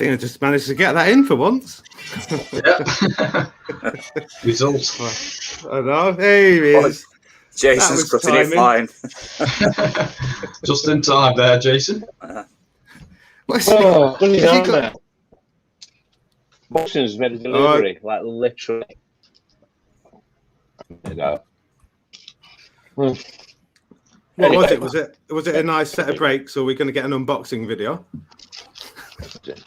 think I just managed to get that in for once. Yeah. Results. I know. Hey, he is. Jason's cutting it fine. Just in time there, Jason. Boxing's made a delivery, like literally. There you go. What was it? Was it a nice set of breaks, or are we going to get an unboxing video?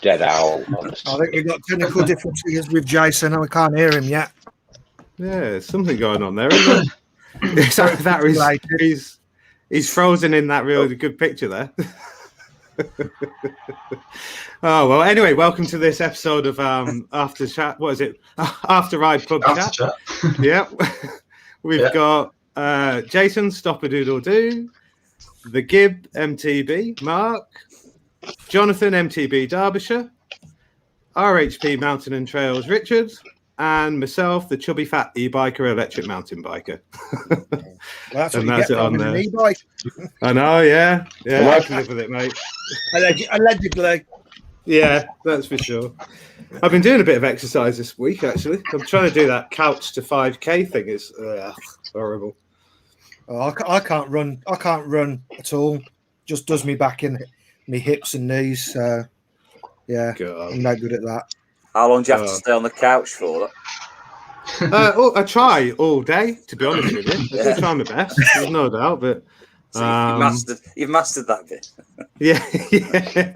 Dead owl. I think we've got technical difficulties with Jason, and we can't hear him yet. Yeah, there's something going on there, isn't there? He's frozen in that really good picture there. Oh well. Anyway, welcome to this episode of After Chat. What is it? After Ride Pub Chat. Yeah, we've got Jason Stop-a-Doodle-Doo, the Gib MTB, Marc, Jonathan MTB Derbyshire, RHP Mountain and Trails Richard, and myself, the chubby fat e-biker electric mountain biker. That's what you get on an e-bike. I know, yeah. I can live with it, mate. Allegedly. Yeah, that's for sure. I've been doing a bit of exercise this week, actually. I'm trying to do that couch to 5K thing. It's horrible. Oh, I can't run. I can't run at all. Just does me back in my hips and knees. So, yeah, God. I'm no good at that. How long do you have to stay on the couch for? I try all day, to be honest with you. I try my best, there's no doubt, but you've mastered that bit. yeah,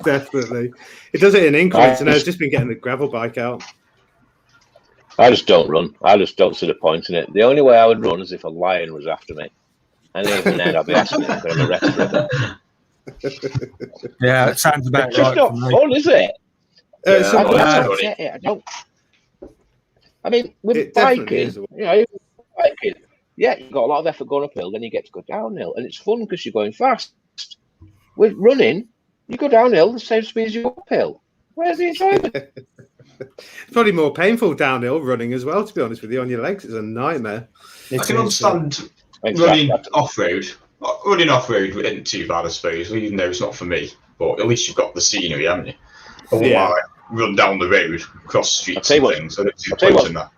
definitely. It does it in increments, and I've just been getting the gravel bike out. I just don't run. I just don't see the point in it. The only way I would run is if a lion was after me, and even then I'd be asking him for an arrest for it. Yeah, it sounds about right. It's not fun, is it? I don't. I mean, with biking, biking, yeah, you've got a lot of effort going uphill, then you get to go downhill, and it's fun because you're going fast. With running, you go downhill the same speed as you go uphill. Where's the enjoyment? It's probably more painful downhill running as well, to be honest with you, on your legs. It's a nightmare. I can understand running off-road. Running off-road isn't too bad, I suppose, even though it's not for me. But at least you've got the scenery, haven't you? I wouldn't like run down the road, cross streets and things. I don't see the point in that.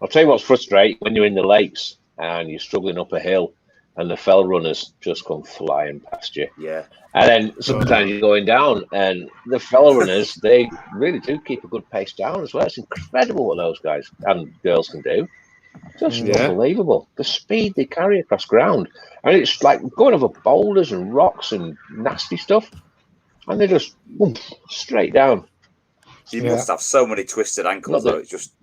I'll tell you what's frustrating when you're in the lakes and you're struggling up a hill and the fell runners just come flying past you. Yeah. And then sometimes you're going down and the fell runners, they really do keep a good pace down as well. It's incredible what those guys and girls can do. Just unbelievable. The speed they carry across ground. I mean, it's like going over boulders and rocks and nasty stuff. And they just straight down. You must have so many twisted ankles, though. It's just...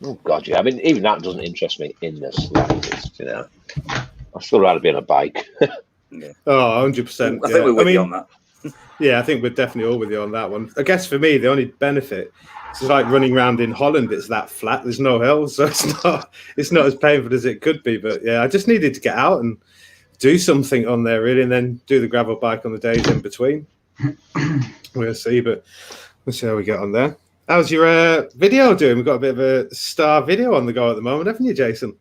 Oh, God, yeah. I mean, even that doesn't interest me in the slightest, you know. I'd still rather be on a bike. Yeah. Oh, 100%. I think we're with you on that. Yeah, I think we're definitely all with you on that one. I guess for me, the only benefit is like running around in Holland. It's that flat. There's no hills, so it's not as painful as it could be. But yeah, I just needed to get out and do something on there, really, and then do the gravel bike on the days in between. We'll see, but we'll see how we get on there. How's your video doing? We've got a bit of a star video on the go at the moment, haven't you, Jason?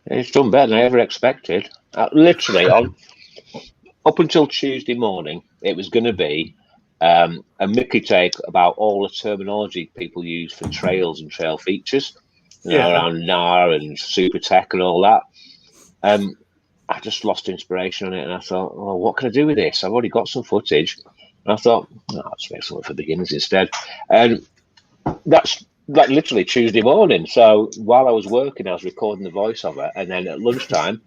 It's done better than I ever expected. Literally, up until Tuesday morning, it was going to be a Mickey take about all the terminology people use for trails and trail features, around NAR and Super Tech and all that. I just lost inspiration on it, and I thought, oh, what can I do with this? I've already got some footage. And I thought, I'll just make something for beginners instead. And that's like literally Tuesday morning. So while I was working, I was recording the voiceover, and then at lunchtime,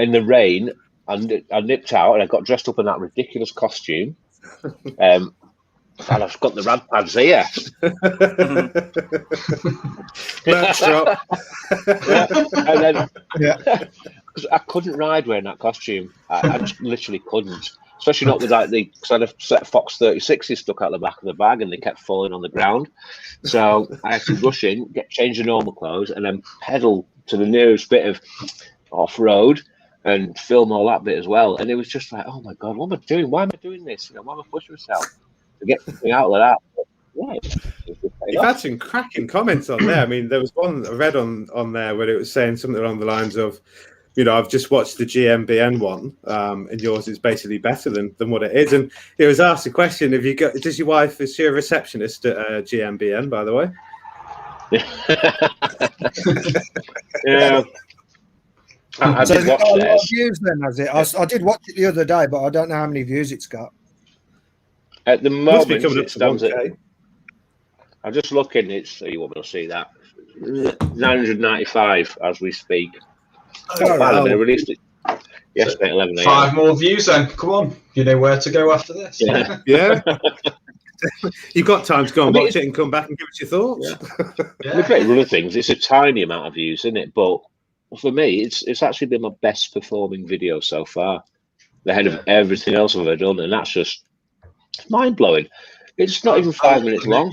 in the rain, I nipped out and I got dressed up in that ridiculous costume. And I've got the rad pads here. And then, because I couldn't ride wearing that costume. I just literally couldn't. Especially not with because I had a set of Fox 36s stuck out the back of the bag and they kept falling on the ground. So I had to rush in, change the normal clothes, and then pedal to the nearest bit of off-road and film all that bit as well. And it was just like, oh my God, what am I doing? Why am I doing this? Why am I pushing myself to get something out like that? But, you've had some cracking comments on there. I mean, there was one I read on there where it was saying something along the lines of, I've just watched the GMBN one, and yours is basically better than what it is. And it was asked a question: does your wife, is she a receptionist at GMBN, by the way? Yeah. I So did it's got watch a lot of theirs. views then, has it? I did watch it the other day, but I don't know how many views it's got. At the Must be moment, coming up it to stands at. 1K. I'm just looking. You want me to see that? 995 as we speak. Not bad. They released it yesterday at 11 a.m. 5 more views then. Come on. You know where to go after this. Yeah. Yeah. You've got time to go and watch it and come back and give us your thoughts. Yeah. With great other things, it's a tiny amount of views, isn't it? But for me, it's actually been my best performing video so far. Ahead of everything else I've ever done, and that's just mind blowing. It's not even 5 minutes long.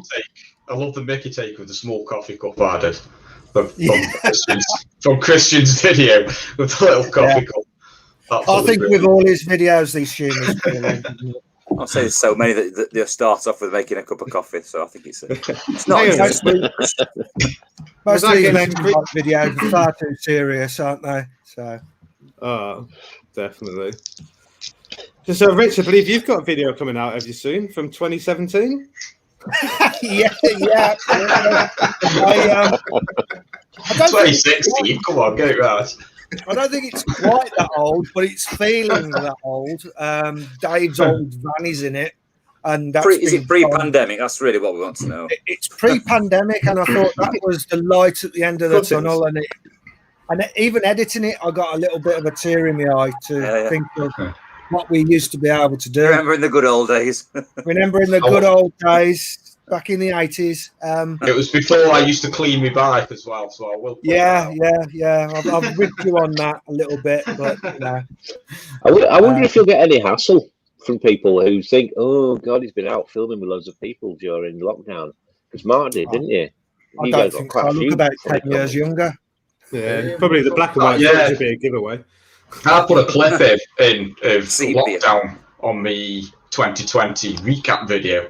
I love the Mickey take with the small coffee cup I did from Christian's video with the little coffee cup. I think with all his videos, these humours. I'll say there's so many that they start off with making a cup of coffee, so I think it's not. Most of these videos are far too serious, aren't they? So, definitely. So, Rich, I believe you've got a video coming out of you soon from 2017. yeah. 2016. Come on, get it right. I don't think it's quite that old, but it's feeling that old. Dave's old van is in it, and that's is it pre-pandemic? That's really what we want to know. It's pre-pandemic, and I thought that was the light at the end of the tunnel. And even editing it, I got a little bit of a tear in my eye to think of what we used to be able to do. Remembering the good old days. Remembering the good old days back in the 80s. It was before I used to clean my bike as well, so I will. Yeah. I've ripped you on that a little bit, but yeah. I wonder if you'll get any hassle from people who think, "Oh God, he's been out filming with loads of people during lockdown." Because Marc did, didn't you? I don't think so. I look about 10 years younger. Yeah, probably the black and white should be a giveaway. I put a clip in of lockdown on the 2020 recap video,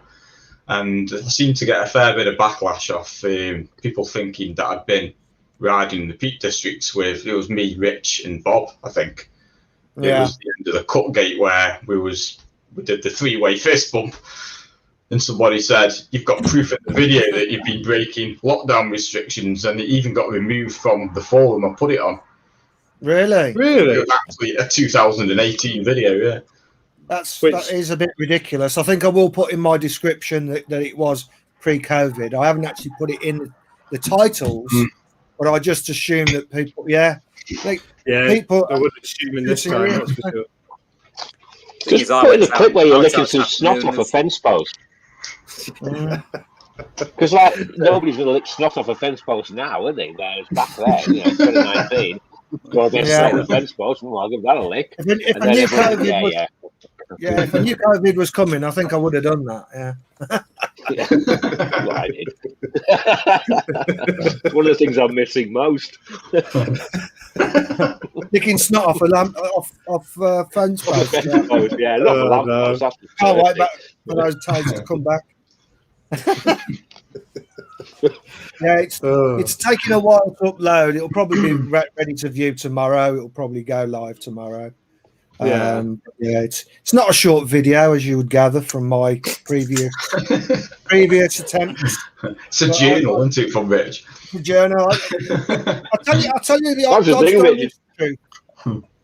and I seemed to get a fair bit of backlash off people thinking that I'd been riding the Peak Districts with, it was me, Rich, and Bob, I think. Yeah. It was the end of the cut gate where we did the 3-way fist bump, and somebody said, "You've got proof in the video that you've been breaking lockdown restrictions," and it even got removed from the forum I put it on. Really? It was actually a 2018 video, yeah. That is a bit ridiculous. I think I will put in my description that it was pre-COVID. I haven't actually put it in the titles, but I just assume that people, people. I would assume in this time. That's for sure. Just put in a clip where you're licking some snot off a fence post. Because nobody's going to lick snot off a fence post now, are they? Whereas back then, 2019. Go against the fence post, I'll give that a lick. If I knew COVID was coming, I think I would have done that. Yeah. Well, I did. One of the things I'm missing most. Licking snot off a fence post. Yeah, not a lamp post. Can't wait for those times to come back. Yeah, it's taking a while to upload. It'll probably be ready to view tomorrow. It'll probably go live tomorrow. It's not a short video, as you would gather from my previous attempts. It's a journal, isn't it, from Rich? A journal. I'll tell you the honest truth.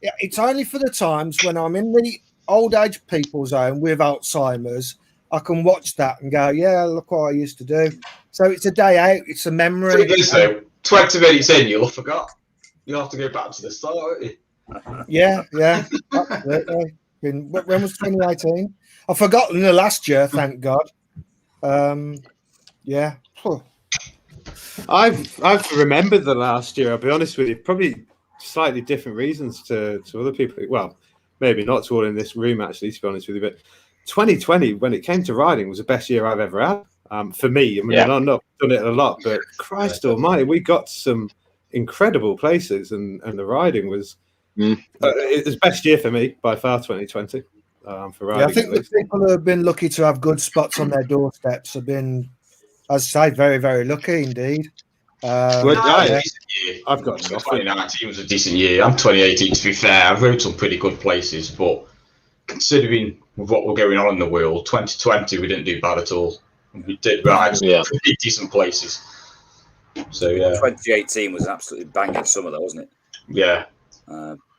Yeah, it's only for the times when I'm in the old age people's home with Alzheimer's. I can watch that and go, yeah, look what I used to do. So it's a day out. It's a memory. It is, though. 20 minutes in, you'll have forgot. You'll have to go back to the start, won't you? Yeah. Absolutely. When was 2018? I've forgotten the last year, thank God. Yeah. I've remembered the last year, I'll be honest with you, probably slightly different reasons to other people. Well, maybe not to all in this room, actually, to be honest with you, but 2020, when it came to riding, was the best year I've ever had. For me, I mean, I've not done it a lot, but Christ almighty, we got some incredible places, and the riding was it was best year for me by far, 2020, for riding. Yeah, I think the people who have been lucky to have good spots on their doorsteps have been, as I say, very, very lucky indeed. Yeah. I've got 2019 was a decent year. I'm 2018, to be fair. I've rode some pretty good places, but considering what were going on in the world, 2020 we didn't do bad at all. We did ride some pretty decent places. So yeah, 2018 was an absolutely banging summer, though, wasn't it? Yeah.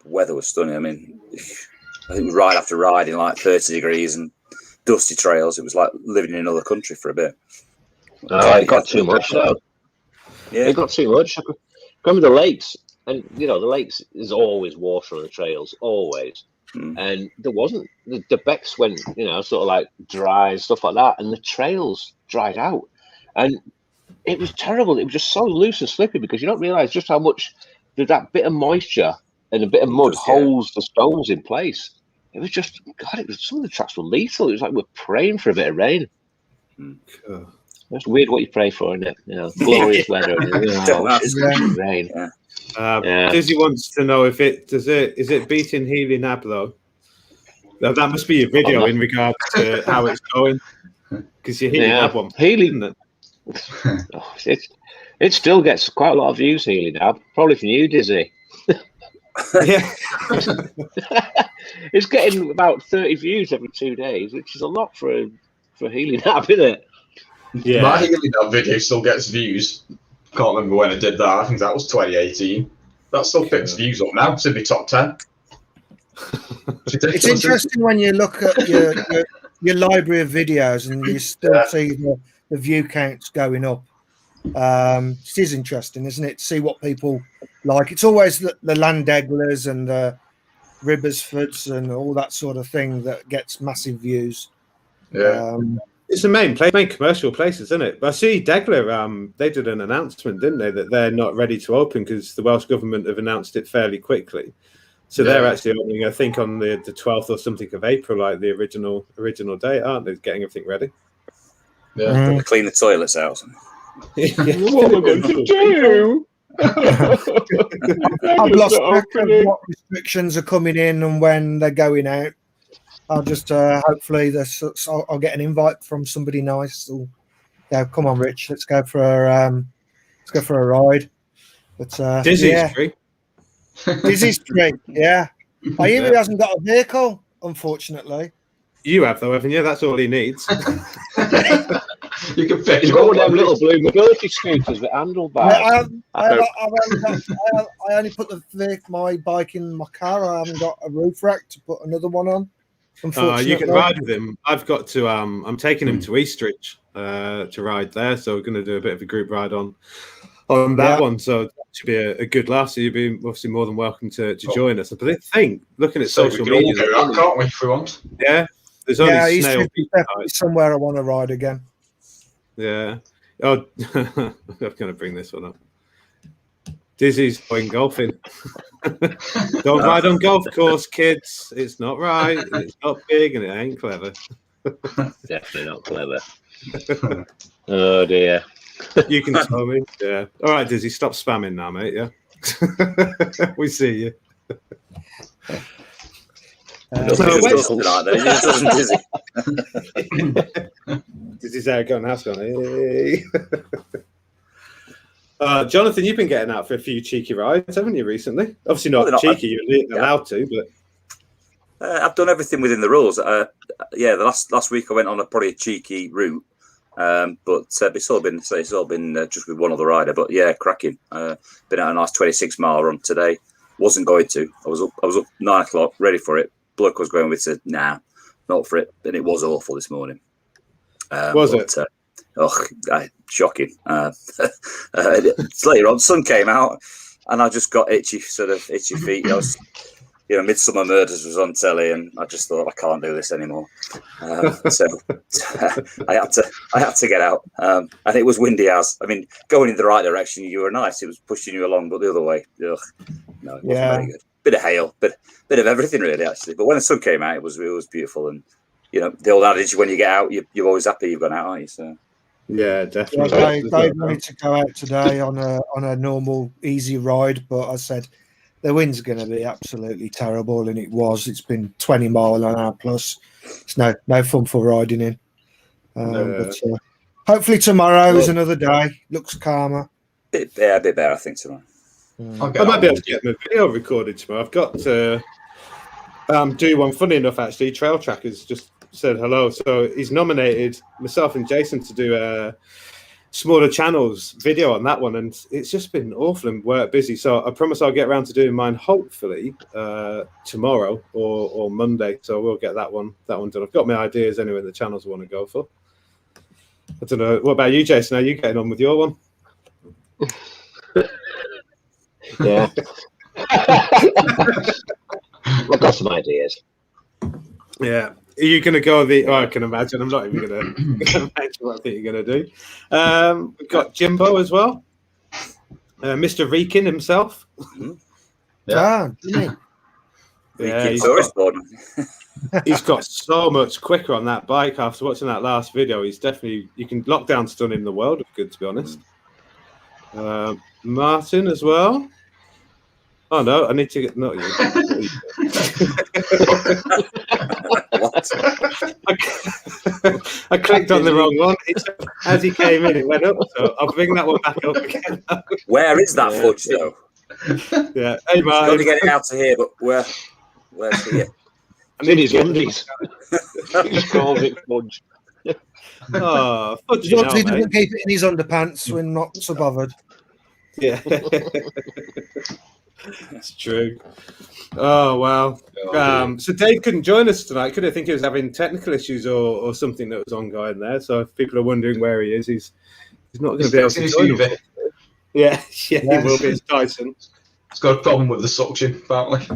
Weather was stunning. I mean, I think ride after ride in like 30 degrees and dusty trails. It was like living in another country for a bit. It got too much though. Yeah, it got too much. I remember the lakes, and the lakes is always water on the trails, always. And there wasn't the becks went, sort of like dry and stuff like that, and the trails dried out, and it was terrible. It was just so loose and slippery because you don't realise just how much that bit of moisture and a bit of mud holds the stones in place. It was just some of the tracks were lethal. It was like we're praying for a bit of rain. It's weird what you pray for, isn't it? Glorious weather. Rain. Dizzy wants to know if is it beating Healy Nab though? That must be a video in regards to how it's going, because you Healy Nab one. Healy, it still gets quite a lot of views. Healy Nab, probably from you, Dizzy. Yeah, it's getting about 30 views every 2 days, which is a lot for Healy Nab, isn't it? Yeah, my Healy Nab video still gets views. Can't remember when I did that. I think that was 2018. That still picks views up now. It's in the top 10. It's interesting when you look at your library of videos and you still see the view counts going up. It is interesting, isn't it, to see what people like. It's always the Landeglers and the Ribbersfords and all that sort of thing that gets massive views. It's the main commercial places, isn't it? But I see Degler, they did an announcement, didn't they, that they're not ready to open because the Welsh government have announced it fairly quickly. So they're actually opening, I think, on the 12th or something of April, like the original date, aren't they? Getting everything ready. Yeah, clean the toilets out. What am I going to do? I've lost track of what restrictions are coming in and when they're going out. I'll just hopefully I'll get an invite from somebody nice. Come on, Rich, let's go for a ride. But Dizzy's free. Dizzy's free. Yeah, I hear he hasn't got a vehicle, unfortunately. You have though, haven't you? That's all he needs. You can fit. He's got one of them little blue mobility scooters with handlebars. I only put my bike in my car. I haven't got a roof rack to put another one on. You can ride with him. I've got to. I'm taking him to Eastridge to ride there, so we're going to do a bit of a group ride on that one. So it should be a good laugh. So you'll be obviously more than welcome to join us. But I think looking at social media, we can all go out, can't we, if we want? Yeah, there's only Eastridge is definitely somewhere I want to ride again. Yeah. Oh, I'm going to bring this one up. Dizzy's going golfing. Don't ride on golf course, kids. It's not right. It's not big, and it ain't clever. Definitely not clever. Oh dear. You can tell me. Yeah. All right, Dizzy. Stop spamming now, mate. Yeah. We see you. Dizzy's out going house gone. Hey. Jonathan, you've been getting out for a few cheeky rides, haven't you, recently? Obviously not cheeky, you're allowed to, but I've done everything within the rules. The last week I went on probably a cheeky route, but it's all been just with one other rider. But yeah, cracking. Been out a nice 26-mile run today. Wasn't going to. I was up 9 o'clock, ready for it. Bloke was going with said, nah, not for it. And it was awful this morning. Was it? Shocking. Later on, sun came out, and I just got itchy feet. I was, Midsummer Murders was on telly, and I just thought I can't do this anymore. So I had to get out, and it was windy as. I mean, going in the right direction, you were nice. It was pushing you along, but the other way, no, it wasn't very good. Bit of hail, bit of everything really, actually. But when the sun came out, it was beautiful, and the old adage: when you get out, you're always happy you've gone out, aren't you? So. Yeah, definitely. They wanted to go out today on a normal easy ride, but I said the wind's going to be absolutely terrible, and it was. It's been 20 mile an hour plus. It's no fun for riding in. But hopefully tomorrow is another day. Looks calmer. bit better, I think, tomorrow. I might be able to get my video recorded tomorrow. I've got to do one. Funny enough, actually, Trail Trackers just said hello. So he's nominated myself and Jason to do a smaller channels video on that one, and it's just been awful and work busy. So I promise I'll get around to doing mine hopefully tomorrow or Monday. So we'll get that one done. I've got my ideas anyway. The channels I want to go for. I don't know. What about you, Jason? How are you getting on with your one? Yeah. I've got some ideas. Yeah. Are you going to go I can imagine. I'm not even going to imagine what I think you're going to do. We've got Jimbo as well. Mr. Reekin himself. Yeah. Yeah, he's got so much quicker on that bike after watching that last video. He's definitely, you can lock down stunning the world of good, to be honest. Martin as well. Oh no, I need to get not you. I clicked on the wrong one. As he came in, it went up. So I'll bring that one back up again. Where is that fudge though? Yeah, hey Martin. Got to get it out of here, but where's here? I need his undies. He just calls it fudge. Oh, fudge! He doesn't keep it in his underpants when not so bothered. Yeah. That's true. Oh wow. So Dave couldn't join us tonight, could I? Think he was having technical issues or something that was ongoing there. So if people are wondering where he is, he's not going to be able to join us. Yeah, he will be. It's Tyson. It's got a problem with the suction, apparently.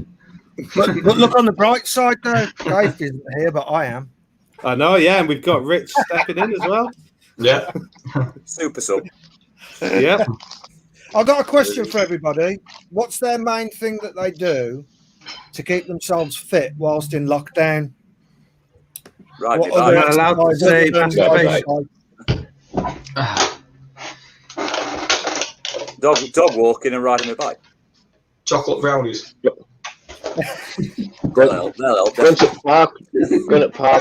But look on the bright side, though. Dave isn't here, but I am. I know, yeah, and we've got Rich stepping in as well. Yeah. Super sub. Yeah. I've got a question for everybody. What's their main thing that they do to keep themselves fit whilst in lockdown? Right, what other I'm allowed to say exercises? Dog walking and riding a bike. Chocolate brownies. Going to park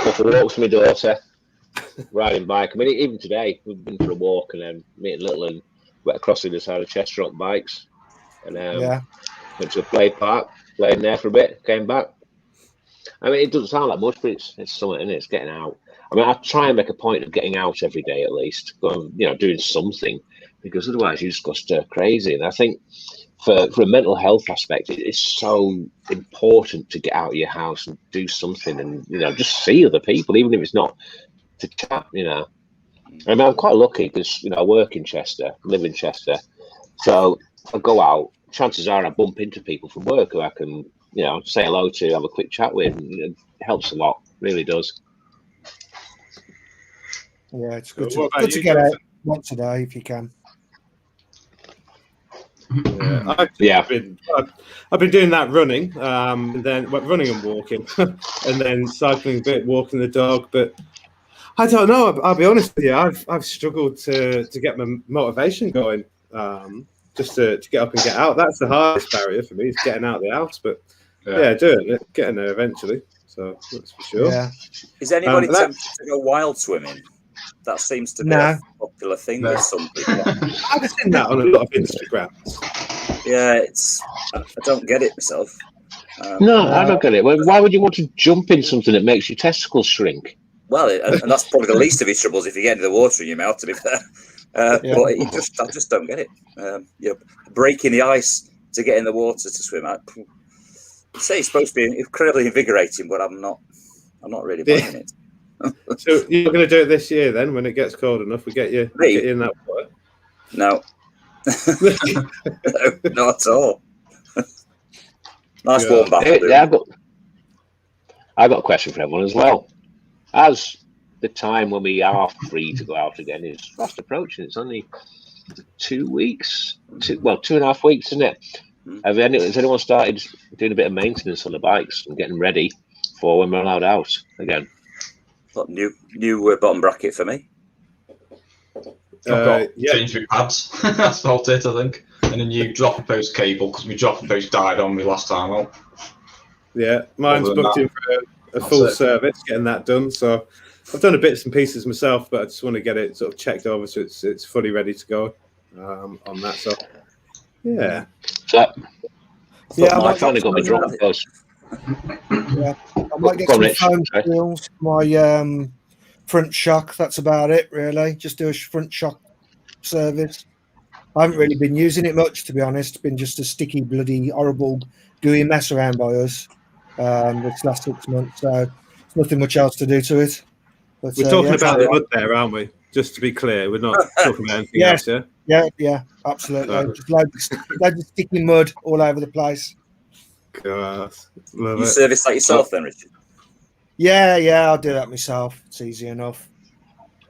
for walks with my daughter, riding bike. I mean, even today we've been for a walk and then meeting Little and went across the other side of Chester on bikes, and went to a play park, played there for a bit, came back. I mean, it doesn't sound like much, but it's something, isn't it? It's getting out. I mean, I try and make a point of getting out every day at least, doing something, because otherwise you just go stir crazy. And I think for a mental health aspect, it's so important to get out of your house and do something, and just see other people, even if it's not to chat. I mean, I'm quite lucky because I work in Chester, live in Chester, so I go out. Chances are I bump into people from work who I can, say hello to, have a quick chat with. And it helps a lot, really does. Yeah, it's good to get out once a day if you can. I've been doing that running, and then running and walking, and then cycling a bit, walking the dog. But I don't know. I'll be honest with you. I've struggled to get my motivation going, just to get up and get out. That's the hardest barrier for me, is getting out of the house. But doing it, getting there eventually. So that's for sure. Yeah. Is anybody tempted to go wild swimming? That seems to be a popular thing with some people. I've seen that on a lot of Instagrams. Yeah, I don't get it myself. No, I don't get it. Why would you want to jump in something that makes your testicles shrink? Well, and that's probably the least of his troubles if you get into the water in your mouth, to be fair. But I just don't get it. Breaking the ice to get in the water to swim. I say it's supposed to be incredibly invigorating, but I'm not really buying it. So you're going to do it this year then, when it gets cold enough? We get you in that water? No. No, not at all. Nice warm bath. I've got a question for everyone as well. As the time when we are free to go out again is fast approaching, it's only 2 weeks, 2.5 weeks, isn't it? Has anyone started doing a bit of maintenance on the bikes and getting ready for when we're allowed out again? New bottom bracket for me. I've got changed my pads. That's about it, I think. And a new dropper post cable, because my dropper post died on me last time out. Yeah, mine's booked in for a full service, getting that done. So I've done a bits and pieces myself, but I just want to get it sort of checked over so it's fully ready to go. on that. So yeah. So, Yeah, I finally got my drop post. Yeah, I might get some foam seals, my front shock. That's about it, really. Just do a front shock service. I haven't really been using it much, to be honest. It's been just a sticky, bloody, horrible, gooey mess around by us this last 6 months. So there's nothing much else to do to it. But, we're talking about the mud there, aren't we? Just to be clear, we're not talking about anything else, yeah? Yeah, absolutely. Just loads of sticky mud all over the place. God, you service that yourself then, Richard? Yeah, I'll do that myself. It's easy enough.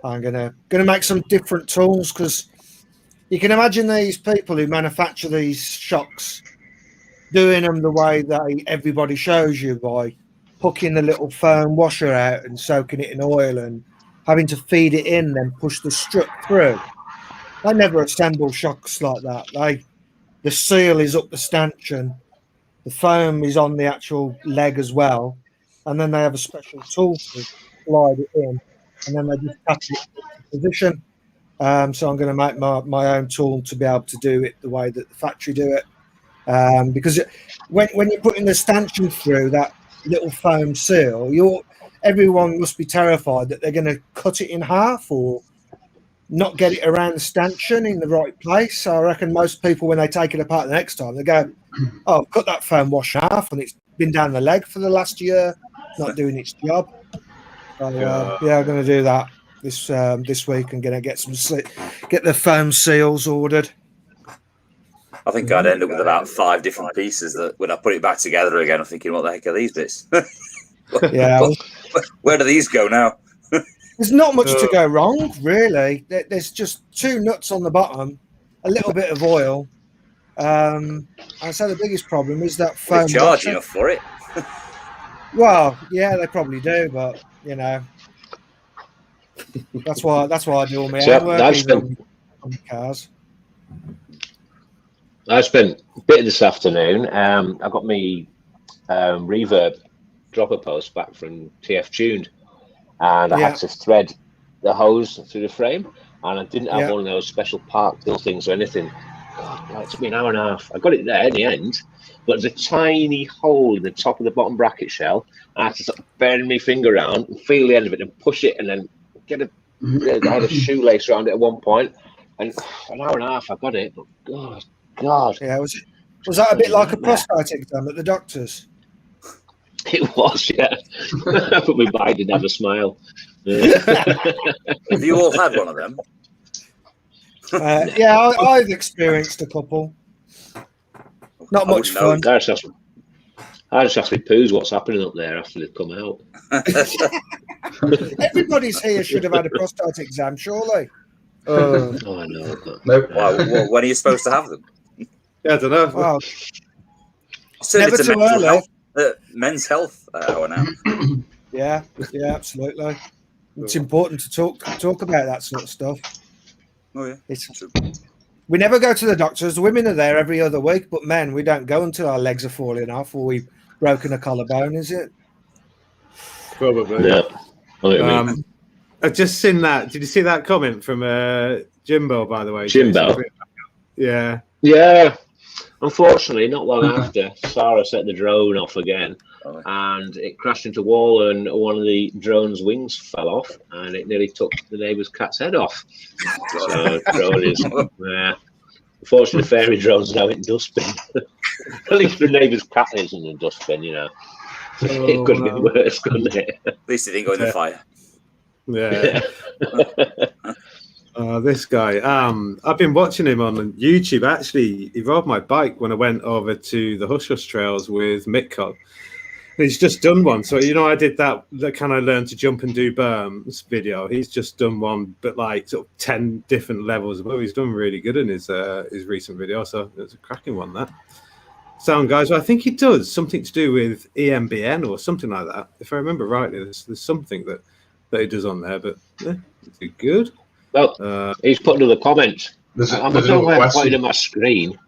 I'm gonna make some different tools because you can imagine these people who manufacture these shocks doing them the way that everybody shows you, by hooking the little foam washer out and soaking it in oil and having to feed it in, then push the strut through. They never assemble shocks like that. The seal is up the stanchion, the foam is on the actual leg as well, and then they have a special tool to slide it in, and then they just tap it into position. So I'm going to make my own tool to be able to do it the way that the factory do it. Because when you're putting the stanchion through that little foam seal, everyone must be terrified that they're going to cut it in half or not get it around the stanchion in the right place. So I reckon most people, when they take it apart the next time, they go, "Oh, I've cut that foam wash half, and it's been down the leg for the last year, not doing its job." So yeah, I'm going to do that this week. I'm going to get the foam seals ordered. I think I'd end up with about 5 different pieces that when I put it back together again, I'm thinking, what the heck are these bits? Yeah. Where do these go now? There's not much to go wrong, really. There's just 2 nuts on the bottom, a little bit of oil. And so the biggest problem is that foam. They charge enough for it. Well, yeah, they probably do, but that's why I do all my own work on the cars. I spent a bit of this afternoon. I got my reverb dropper post back from TF Tuned, and I had to thread the hose through the frame, and I didn't have one of those special park fill things or anything. God, it took me an hour and a half. I got it there in the end, but there's a tiny hole in the top of the bottom bracket shell. I had to sort of bend my finger around and feel the end of it and push it, and then get I had a shoelace around it at one point, and an hour and a half I got it. But God. Yeah, was that a bit like a prostate exam at the doctor's? It was, yeah. But my body didn't have a smile. Have you all had one of them? Yeah, I've experienced a couple. Not much fun. I just ask me poos what's happening up there after they've come out. Everybody's here should have had a prostate exam, surely. I know. Nope. Wow, when are you supposed to have them? Yeah, I don't know. Well, Never too early. Men's health hour now. Yeah, absolutely. It's important to talk about that sort of stuff. Oh yeah, it's true. We never go to the doctors. The women are there every other week, but men, we don't go until our legs are falling off or we've broken a collarbone. Is it? Probably. Yeah. I've just seen that. Did you see that comment from Jimbo? By the way, Jimbo. Yeah. Yeah. Unfortunately, not long after, Sarah set the drone off again, and it crashed into a wall, and one of the drone's wings fell off, and it nearly took the neighbour's cat's head off. So, drone is, unfortunately, fairy drone's now in dustbin. At least the neighbour's cat is in the dustbin, It could have been worse, couldn't it? At least it didn't go in the fire. Yeah. This guy, I've been watching him on YouTube. Actually, he rode my bike when I went over to the Hush Hush Trails with Mitko. He's just done one. So, I did that kind of learn to jump and do berms video. He's just done one, but like sort of 10 different levels above. He's done really good in his recent video. So it's a cracking one, that. Sound guys, well, I think he does something to do with EMBN or something like that. If I remember rightly, there's something that he does on there, but it's good. Well, he's put into the comments. I'm not sure where I put it on my screen.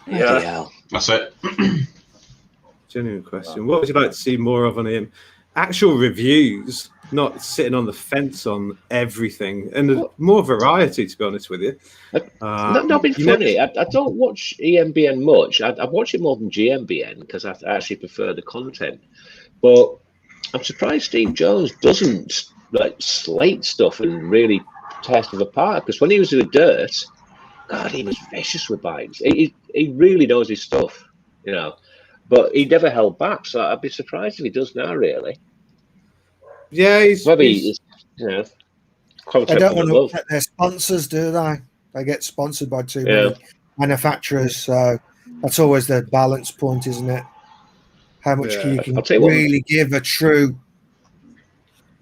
Yeah. That's it. Genuine question. What would you like to see more of on him? Actual reviews not sitting on the fence on everything, and more variety, to be honest with you. Not been funny. I don't watch EMBN much. I watch it more than GMBN because I actually prefer the content. But I'm surprised Steve Jones doesn't like slate stuff and really tear stuff apart. Because when he was doing Dirt, God, he was vicious with bikes. He really knows his stuff, you know. But he never held back, so I'd be surprised if he does now. Really. Yeah, he's you know. They don't want to upset their sponsors, do they? They get sponsored by too many manufacturers, so that's always the balance point, isn't it? How much you can really give a true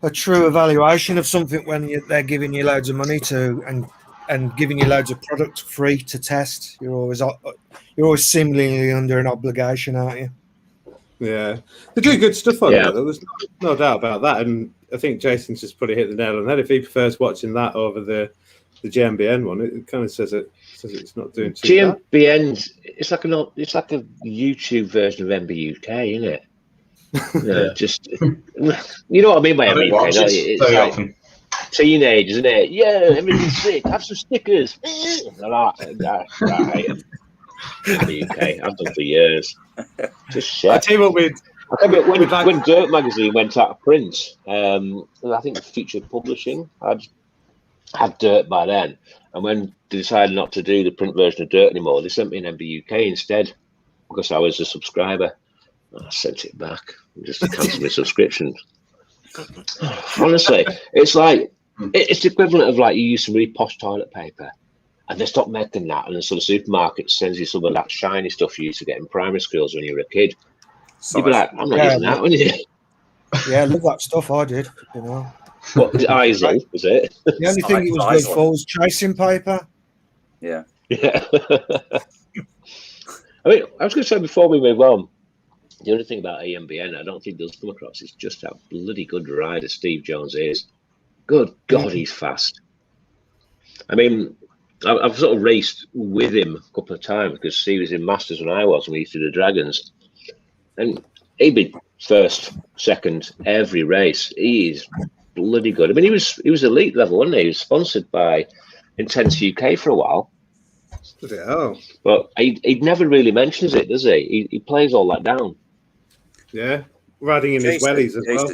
evaluation of something when they're giving you loads of money to and giving you loads of product free to test. You're always seemingly under an obligation, aren't you? Yeah, they do good stuff on it, though. There's no doubt about that. And I think Jason's just probably hit the nail on the head. If he prefers watching that over the GMBN one, it kind of says it's not doing too bad. GMBN, it's like a YouTube version of MBUK, isn't it? No, just you know what I mean by MBUK. It's like teenagers, isn't it? Yeah, everything's sick. Have some stickers. Right. MBUK, I've done for years. Just shit. I tell you what, when Dirt magazine went out of print, I think Future Publishing had Dirt by then, and when they decided not to do the print version of Dirt anymore, they sent me an MBUK instead because I was a subscriber. I sent it back just to cancel my subscription. Honestly, it's like it's the equivalent of like you use some really posh toilet paper. And they stopped making that, and then so the supermarket sends you some of that shiny stuff you used to get in primary schools when you were a kid. You'd be like, I'm not using that, wouldn't you? Yeah, I love that stuff. I did, you know. What was it? Isel, was it? The only thing it was good for was tracing paper. Yeah. Yeah. I mean, I was going to say before we move on, the other thing about EMBN, I don't think does come across, is just how bloody good a rider Steve Jones is. Good God, he's fast. I mean, I've sort of raced with him a couple of times because he was in Masters when I was, and we used to do the Dragons. And he'd be first, second, every race. He is bloody good. I mean, he was elite level, wasn't he? He was sponsored by Intense UK for a while. But he never really mentions it, does he? He plays all that down. Yeah, riding in his wellies as well.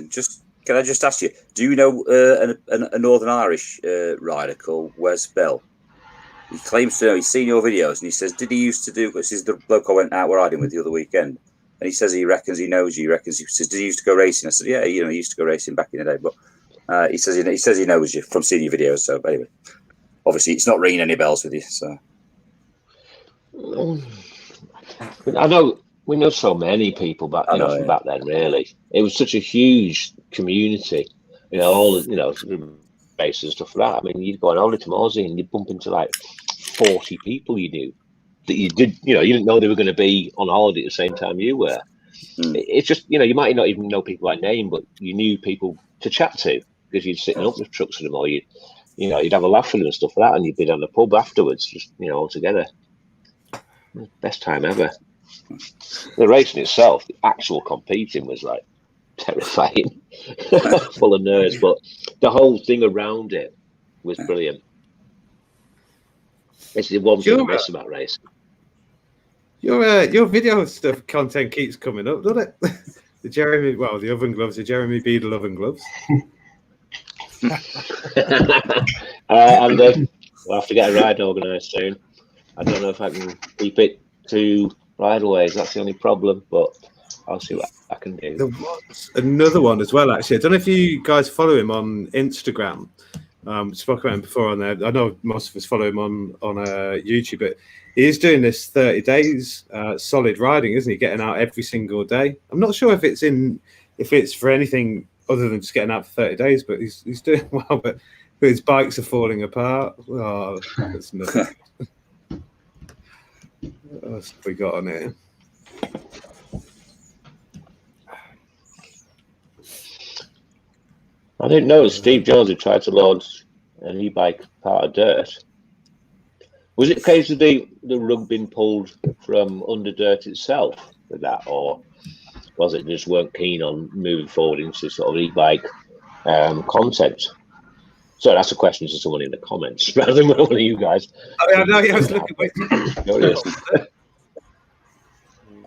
Can I just ask you, do you know a Northern Irish rider called Wes Bell? He claims to know, he's seen your videos, and he says, did he used to do, this is the bloke I went out riding with the other weekend, and he says he reckons he knows you, he says, did he used to go racing? I said, yeah, he used to go racing back in the day, but he says he knows you from seeing your videos, so anyway, obviously it's not ringing any bells with you, so. I know, we know so many people back then, really. It was such a huge community, all bases and stuff like that. I mean, you'd go on holiday to Morsey and you'd bump into like 40 people you knew that you didn't know they were going to be on holiday at the same time you were. It's just, you might not even know people by name, but you knew people to chat to because you'd sit in up with trucks with them, or you'd have a laugh with them and stuff like that, and you'd be down the pub afterwards, just, all together. Best time ever. The racing itself, the actual competing was like terrifying, full of nerves, but the whole thing around it was brilliant. It's the one thing I miss about racing. Your video stuff content keeps coming up, doesn't it? the oven gloves, the Jeremy Beadle oven gloves. And we'll have to get a ride organised soon. I don't know if I can keep it to bridleways. That's the only problem, but I'll see what I can do. There was another one as well, actually. I don't know if you guys follow him on Instagram. Spoke about him before on there. I know most of us follow him on YouTube, but he is doing this 30 days solid riding, isn't he? Getting out every single day. I'm not sure if it's for anything other than just getting out for 30 days, but he's doing well. But his bikes are falling apart. Oh, that's nothing. What else have we got on here? I didn't know Steve Jones had tried to launch an e-bike part of Dirt. Was it a case of the rug being pulled from under Dirt itself with that, or was it just weren't keen on moving forward into sort of e-bike content. So that's a question to someone in the comments rather than one of you guys. I know. I was looking. Wait.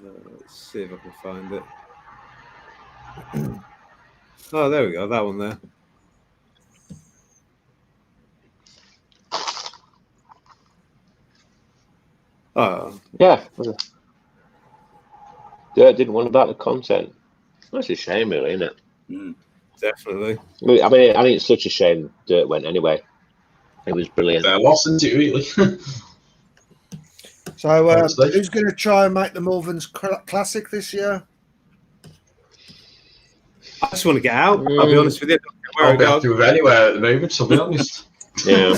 Let's see if I can find it. Oh, there we go. That one there. Oh, yeah. Dirt didn't want about the content. That's a shame, really, isn't it? Definitely. I mean, I think it's such a shame Dirt went anyway. It was brilliant. Wasn't it really? So, who's going to try and make the Malverns Classic this year? I just want to get out. I'll be honest with you. I'll be happy with anywhere at the moment, to be honest. Yeah.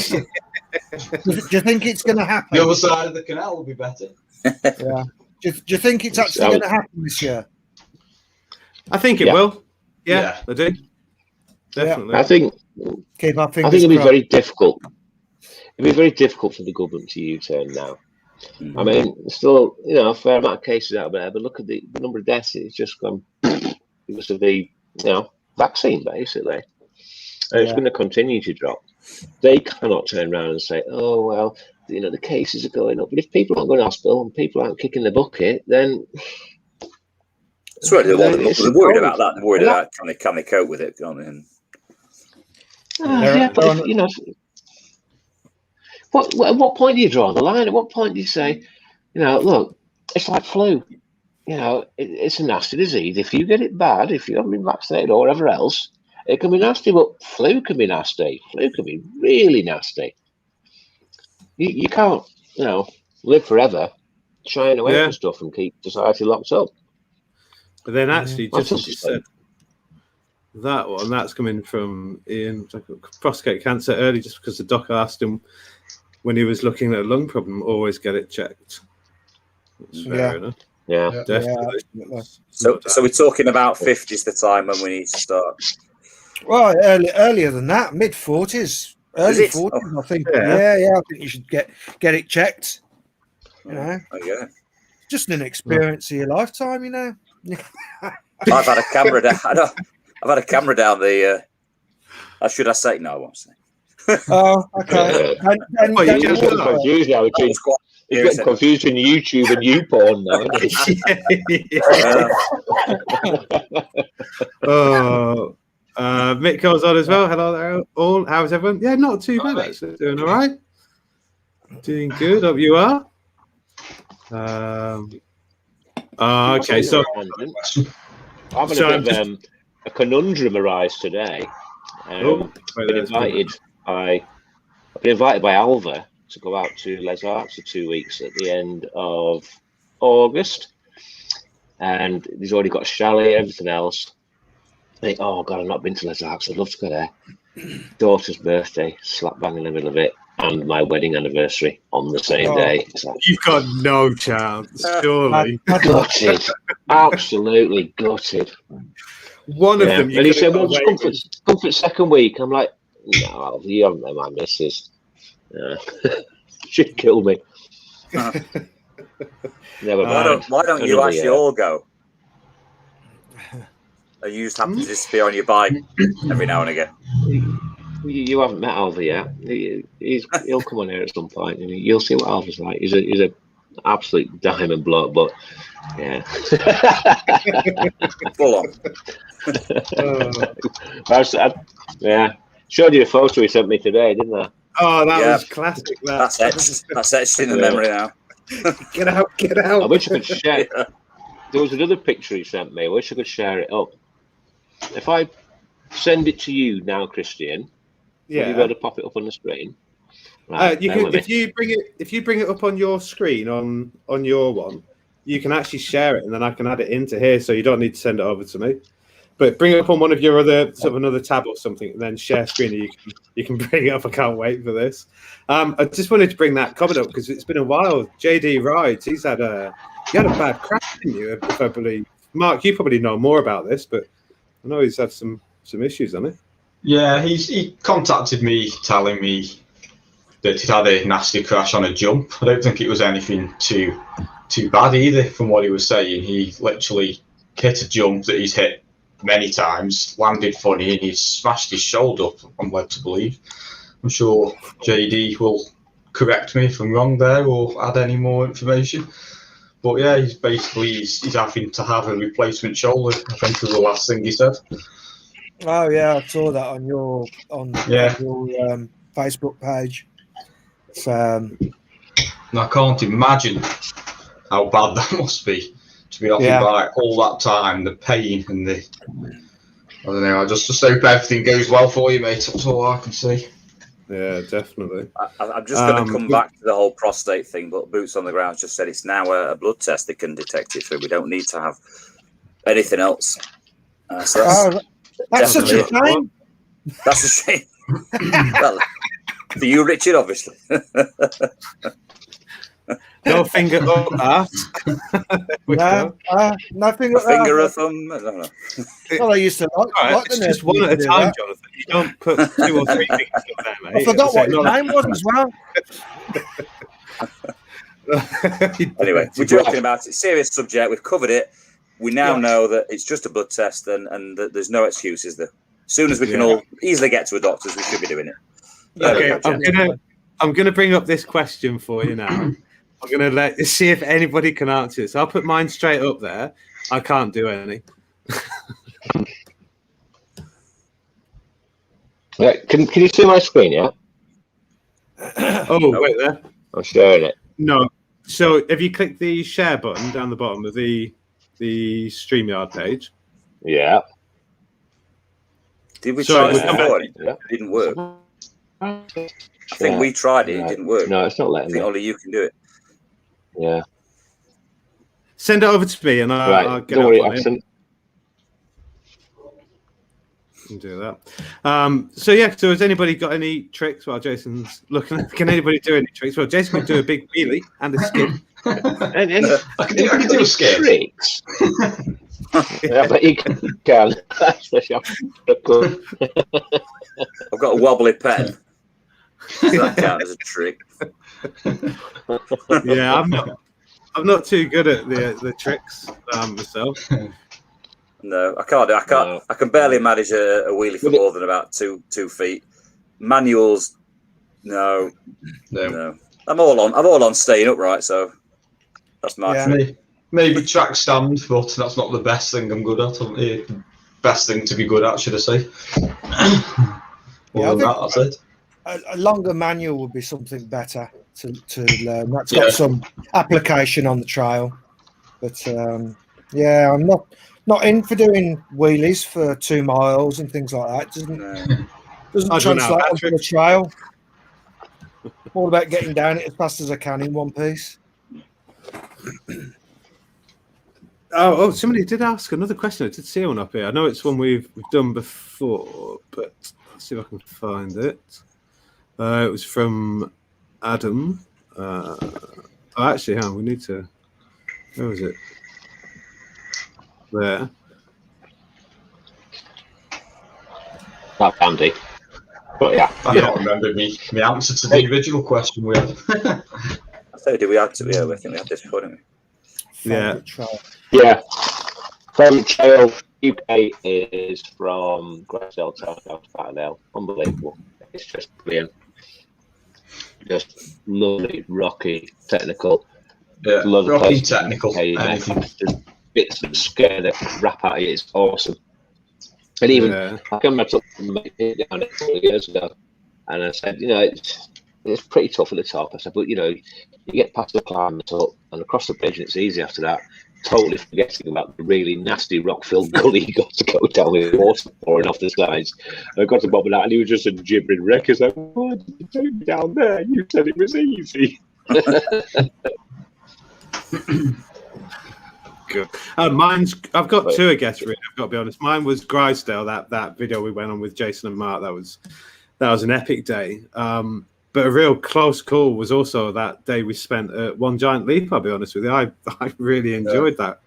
Do you think it's going to happen? The other side of the canal will be better. Yeah. Do you think it's actually going to happen this year? I think it will. Yeah, I do. Definitely. I think. Keep our fingers I think it'll be crossed. very difficult. It'll be very difficult for the government to U-turn now. I mean, still, a fair amount of cases out there, but look at the number of deaths. It's just gone because of the, vaccine, basically. And it's going to continue to drop. They cannot turn around and say, oh, well, the cases are going up. But if people aren't going to hospital and people aren't kicking the bucket, then... That's right. They're worried about that. They're worried about can they cope with it? Can't they? But at what point do you draw the line? At what point do you say, look, it's like flu. It's a nasty disease. If you get it bad, if you haven't been vaccinated or whatever else, it can be nasty. But flu can be nasty. Flu can be really nasty. You can't, live forever shying away from stuff and keep society locked up. But then actually, just as you said, that's coming from Ian, prostate cancer early, just because the doctor asked him when he was looking at a lung problem, always get it checked. That's fair enough. Yeah, definitely. Yeah. So we're talking about 50's the time when we need to start. Well, earlier than that, mid-40s, early 40s, I think. Yeah, I think you should get it checked. Just an experience of your lifetime, I've had a camera down. I've had a camera down the. Should I say? No, I won't say. Oh, okay. You're getting confused in YouTube and YouPorn now. Mick goes on as well. Hello there, all. How's everyone? Yeah, not too bad actually. Doing all right. Doing good. Hope you are. Okay, so I've had a conundrum arise today. I've been invited by Alva to go out to Les Arcs for 2 weeks at the end of August, and he's already got a chalet, everything else. I think, oh God, I've not been to Les Arcs. I'd love to go there. Daughter's birthday, slap bang in the middle of it, and my wedding anniversary on the same day. You've got no chance, surely. Gutted, absolutely gutted. One of them. And he said, "Well, just come for second week." I'm like, "No, you haven't met my missus. She'd kill me." Never mind. Why don't you actually all go? You just happen to disappear on your bike every now and again. You haven't met Alva yet. He'll come on here at some point, and you'll see what Alva's like. He's a absolute diamond bloke, but yeah, full on. Showed you a photo he sent me today, didn't I? Oh, that was classic. That's etched in the memory now. Get out! I wish I could share. There was another picture he sent me. I wish I could share it up. If I send it to you now, Christian, will you be able to pop it up on the screen? Right, you can, if you bring it up on your screen on your one, you can actually share it, and then I can add it into here, so you don't need to send it over to me. But bring it up on one of your other another tab or something, and then share screen, and you can bring it up. I can't wait for this. I just wanted to bring that comment up because it's been a while. JD Rides, he had a bad crash, didn't you? If I believe, Mark, you probably know more about this, but I know he's had some issues, hasn't he? Yeah, he contacted me telling me that he'd had a nasty crash on a jump. I don't think it was anything too bad either. From what he was saying, he literally hit a jump that he's hit many times, landed funny, and he's smashed his shoulder up, I'm led to believe. I'm sure JD will correct me if I'm wrong there or add any more information. But yeah, he's having to have a replacement shoulder, I think was the last thing he said. Oh yeah, I saw that on your Facebook page. And I can't imagine how bad that must be to be off your bike all that time, the pain and I don't know. I just hope everything goes well for you, mate. That's all I can say. Yeah, definitely. I'm just going to come back to the whole prostate thing, but Boots on the Ground just said it's now a blood test that can detect it through. We don't need to have anything else. So that's such a shame. That's a shame. Well, for you, Richard, obviously. No finger up that. No finger up that. Finger or thumb. I don't know. Well, I used to like it's just one at a time, Jonathan. You don't put 2 or 3 fingers up there, mate. I forgot what his name was as well. Anyway, we're joking about it. Serious subject. We've covered it. We now know that it's just a blood test and that there's no excuses there. As soon as we can all easily get to a doctor's, we should be doing it. Okay, I'm gonna bring up this question for you now. I'm gonna see if anybody can answer it. So I'll put mine straight up there. I can't do any. Can you see my screen? Yeah. Wait there. I'm sharing it. No. So if you click the share button down the bottom of the StreamYard page. Yeah. Did we try this before? It didn't work. I think we tried it. It didn't work. No, it's not letting me. Only you can do it. Yeah. Send it over to me and I'll get it on it. Can do that. So has anybody got any tricks while Jason's looking? Can anybody do any tricks? Well, Jason can do a big wheelie and a skid. I can do a skid. Tricks. Yeah, but you can. I've got a wobbly pen. Does that count as a trick? Yeah, I'm not too good at the tricks myself. No, I can't do. I can barely manage a wheelie for more than about 2 feet. Manuals, no. I'm all on staying upright, so that's my trick. Maybe track stand, but that's not the best thing I'm good at. The best thing to be good at, should I say? That's it. A longer manual would be something better to learn. That's got some application on the trail. But I'm not in for doing wheelies for 2 miles and things like that. Doesn't translate onto the trail. All about getting down it as fast as I can in one piece. Oh, somebody did ask another question. I did see one up here. I know it's one we've done before, but let's see if I can find it. It was from Adam. Actually, hang on, we need to. Where was it? There. Not handy. But I can't remember the answer to the original question we had. I say, did we have to? Yeah, I think we had this before, didn't we? Yeah. Yeah. Favorite trail UK is from Gravesdale down to Patterdale. Unbelievable. It's just brilliant. Just lovely, rocky, technical. Yeah, rocky, technical. Bits that scare the crap out of you. It's awesome. And even I can remember something down it 4 years ago, and I said, it's pretty tough at the top. I said, but you get past the climb up and across the bridge, and it's easy after that. Totally forgetting about the really nasty rock-filled gully you got to go down with water pouring off the sides. And I got to Bob and that, and he was just a gibbering wreck. He's like, "Why did you take me down there? You said it was easy." Good. I've got 2, I guess. Really, I've got to be honest. Mine was Grisdale. That video we went on with Jason and Mark. That was an epic day. But a real close call was also that day we spent at One Giant Leap. I'll be honest with you. I really enjoyed that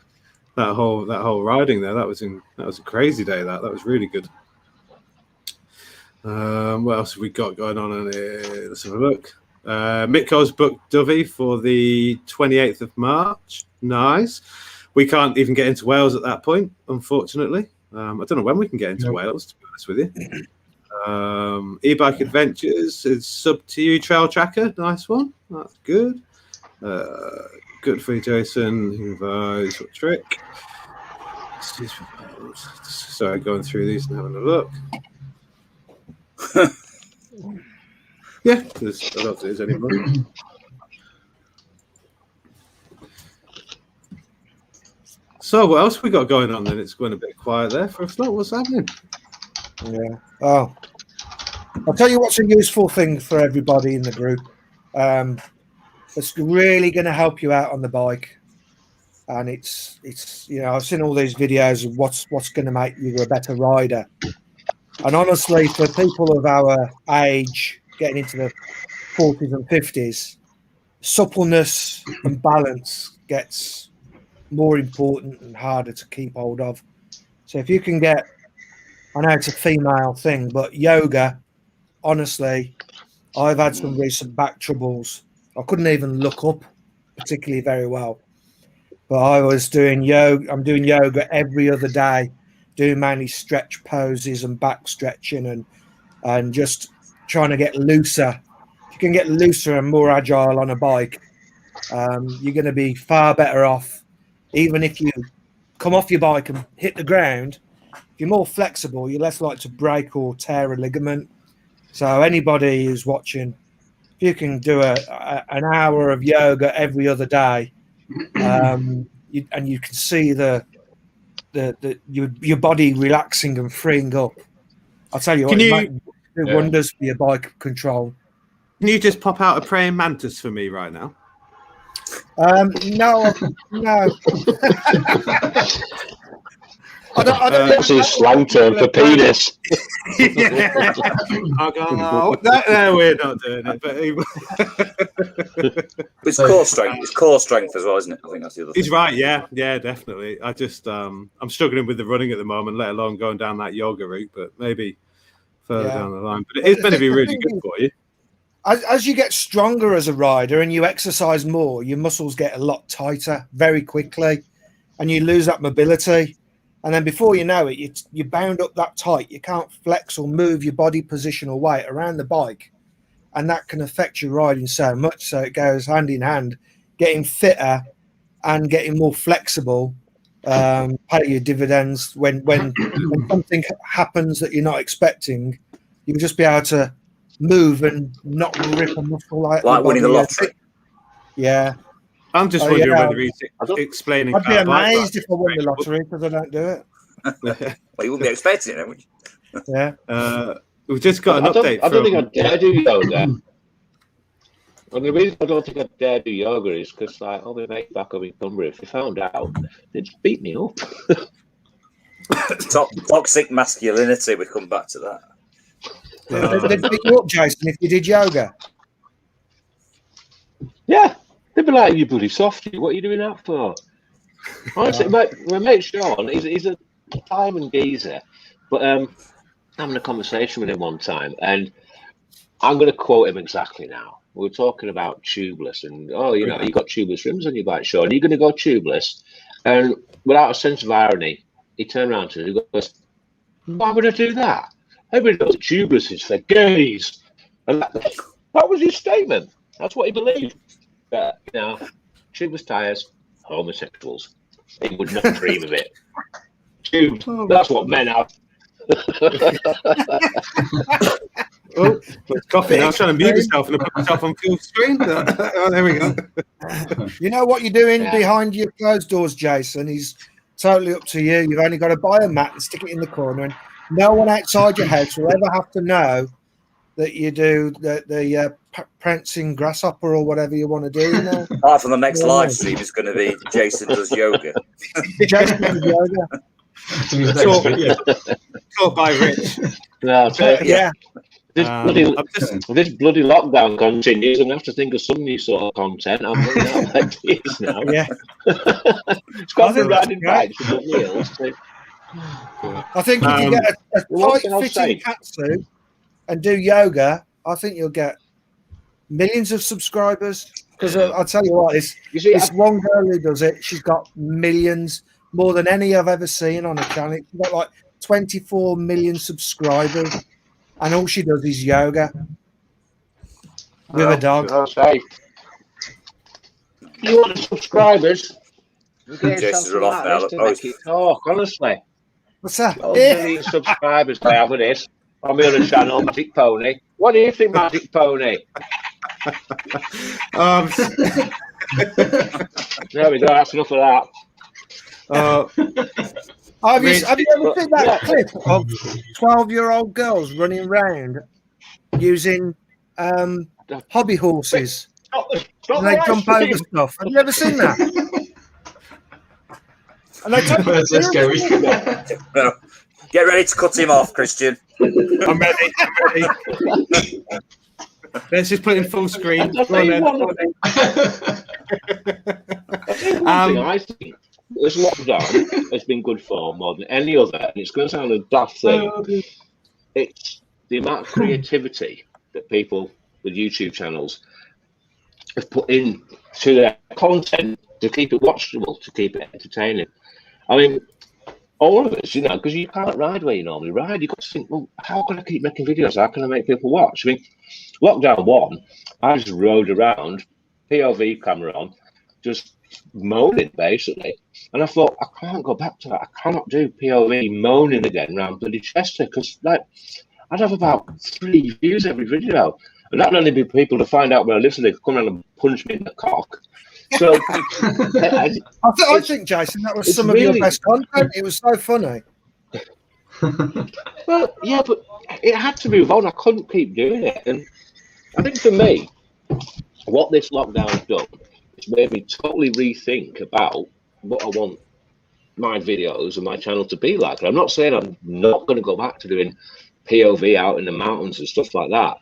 whole riding there. That was a crazy day. That was really good. What else have we got going on in here? Let's have a look. Mitko's booked Dovey for the 28th of March. Nice. We can't even get into Wales at that point, unfortunately. I don't know when we can get into Wales, to be honest with you. E-Bike Adventures is sub to you, Trail Tracker. Nice one. That's good. Good for you, Jason. Hoover, what trick? Sorry, going through these and having a look. Yeah, I don't think there's any more. So what else we got going on then? It's going a bit quiet there for a start. What's happening? Yeah. Oh, I'll tell you what's a useful thing for everybody in the group. It's really going to help you out on the bike, and it's I've seen all these videos of what's going to make you a better rider. And honestly, for people of our age, getting into the 40s and 50s, suppleness and balance gets more important and harder to keep hold of. So if you can get, I know it's a female thing, but yoga, honestly, I've had some recent back troubles. I couldn't even look up particularly very well. But I was doing yoga. I'm doing yoga every other day, doing mainly stretch poses and back stretching and just trying to get looser. If you can get looser and more agile on a bike, you're going to be far better off. Even if you come off your bike and hit the ground, if you're more flexible, you're less likely to break or tear a ligament. So anybody who's watching, if you can do an hour of yoga every other day, and you can see your body relaxing and freeing up, I'll tell you what, it might do wonders for your bike control. Can you just pop out a praying mantis for me right now? No. I don't That's his slang term for penis. Yeah. No, we're not doing it. But it's core strength. It's core strength as well, isn't it? I think that's the other thing. He's right. Yeah, definitely. I just I'm struggling with the running at the moment, let alone going down that yoga route. But maybe further down the line. But it's going to be really good for you. As you get stronger as a rider and you exercise more, your muscles get a lot tighter very quickly, and you lose that mobility. And then before you know it, you're bound up that tight. You can't flex or move your body position or weight around the bike. And that can affect your riding so much. So it goes hand in hand, getting fitter and getting more flexible, pay your dividends. When something happens that you're not expecting, you'll just be able to move and not rip a muscle like winning the lottery. Yeah. I'm just wondering whether he's explaining. I'd be amazed if I won the lottery because I don't do it. Well, you wouldn't be expecting it, would you? Yeah. We've just got an update. I don't think I dare do yoga. And the reason I don't think I dare do yoga is because, like, all my mates back up in Cumbria, if they found out, they'd just beat me up. Toxic masculinity. We come back to that. They'd pick you up, Jason, if you did yoga. Yeah, they'd be like, "You bloody softy! What are you doing that for?" Honestly, my mate Sean, he's a diamond geezer, but having a conversation with him one time, and I'm going to quote him exactly now. We were talking about tubeless, and you got tubeless rims on your bike, Sean. Are you going to go tubeless? And without a sense of irony, he turned around to me and goes, "Why would I do that? Everybody knows tubeless is for gays." And that was his statement. That's what he believed. But, tubeless tyres, homosexuals. He would not dream of it. Tubes, that's what men have. Oh, it's coffee. I was trying to mute myself and I put myself on full screen. Oh, there we go. You know what you're doing behind your closed doors, Jason, is totally up to you. You've only got to buy a mat and stick it in the corner, and no one outside your house will ever have to know that you do the prancing grasshopper or whatever you want to do. Apart from the next live stream, it's going to be Jason does yoga. Jason does yoga. Taught by Rich. No, yeah. This bloody lockdown continues, and I have to think of some new sort of content. I'm running out of ideas now. Yeah. It's got to be riding bikes with the wheels. I think if you get a tight-fitting catsuit and do yoga, I think you'll get millions of subscribers. Because I'll tell you what, this one girl who does it, she's got millions, more than any I've ever seen on a channel. She's got like 24 million subscribers, and all she does is yoga with a dog. I'll say, you want the subscribers? Jason's run off now. Talk, honestly. What's that? Oh, million subscribers I have with this on my other channel, Magic Pony. What do you think, Magic Pony? There we go. That's enough of that. Have you ever seen that clip of 12-year-old girls running around using hobby horses? And they jump over stuff. Have you ever seen that? And they Let's go. Get ready to cut him off, Christian. I'm ready. Let's just put it in full screen. I think this lockdown has been good for more than any other, and it's going to sound a daft thing. It's the amount of creativity that people with YouTube channels have put into their content to keep it watchable, to keep it entertaining. I mean, all of us, because you can't ride where you normally ride. You've got to think, well, how can I keep making videos? How can I make people watch? I mean, lockdown 1, I just rode around, POV camera on, just moaning, basically. And I thought, I can't go back to that. I cannot do POV moaning again around bloody Chester, because, I'd have about 3 views every video. And that'd only be people to find out where I live, so they could come around and punch me in the cock. So I think, Jason, that was some of your best content. It was so funny. Well, yeah, but it had to move on. I couldn't keep doing it. And I think for me, what this lockdown's done is made me totally rethink about what I want my videos and my channel to be like. And I'm not saying I'm not going to go back to doing POV out in the mountains and stuff like that,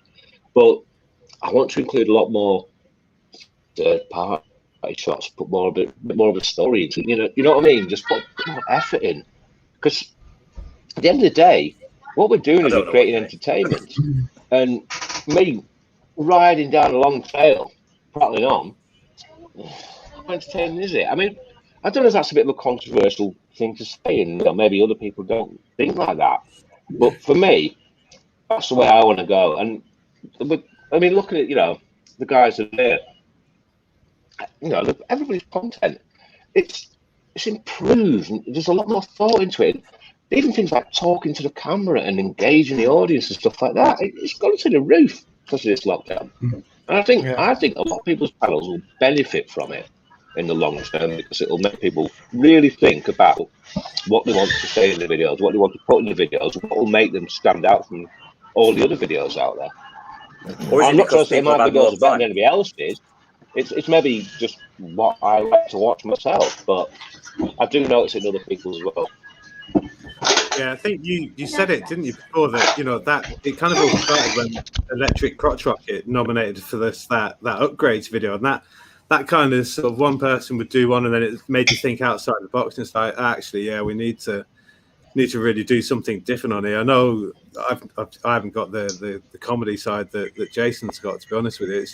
but I want to include a lot more third-party shots, put a bit more of a story into it. You know what I mean? Just put more effort in, because at the end of the day, what we're doing is we're creating entertainment. And me riding down a long trail, prattling on, how entertaining is it? I mean, I don't know if that's a bit of a controversial thing to say, and maybe other people don't think like that. But for me, that's the way I want to go. And I mean, looking at the guys that are there, everybody's content, it's improved. There's a lot more thought into it. Even things like talking to the camera and engaging the audience and stuff like that, it's gone to the roof because of this lockdown. And I think a lot of people's channels will benefit from it in the long term, because it will make people really think about what they want to say in the videos, what they want to put in the videos, what will make them stand out from all the other videos out there. Or I'm not going to say my videos are better than anybody else's. It's maybe just what I like to watch myself, but I do notice it in other people as well. Yeah, I think you said it, didn't you, before, that that it kind of all started when Electric Crotch Rocket nominated for that upgrades video, and that kind of sort of one person would do one, and then it made you think outside the box, and it's like, actually, yeah, we need to really do something different on here. I know I haven't got the comedy side that Jason's got, to be honest with you.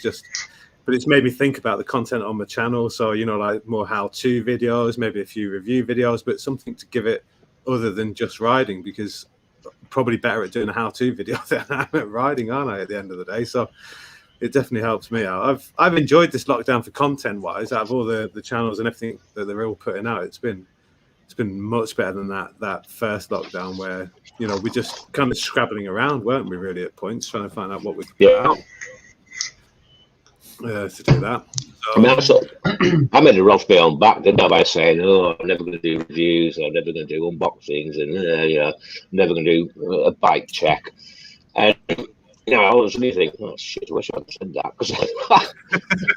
But it's made me think about the content on my channel. So, like more how-to videos, maybe a few review videos, but something to give it other than just riding, because I'm probably better at doing a how-to video than I'm at riding, aren't I, at the end of the day? So it definitely helps me out. I've enjoyed this lockdown for content-wise. Out of all the channels and everything that they're all putting out, it's been much better than that first lockdown where, we're just kind of scrabbling around, weren't we, really, at points, trying to find out what we could put out. To do that. So, I made a rough my own back, didn't I, by saying, I'm never going to do reviews, I'm never going to do unboxings, and I'm never going to do a bike check. And I was really thinking, oh shit, I wish I'd said that, because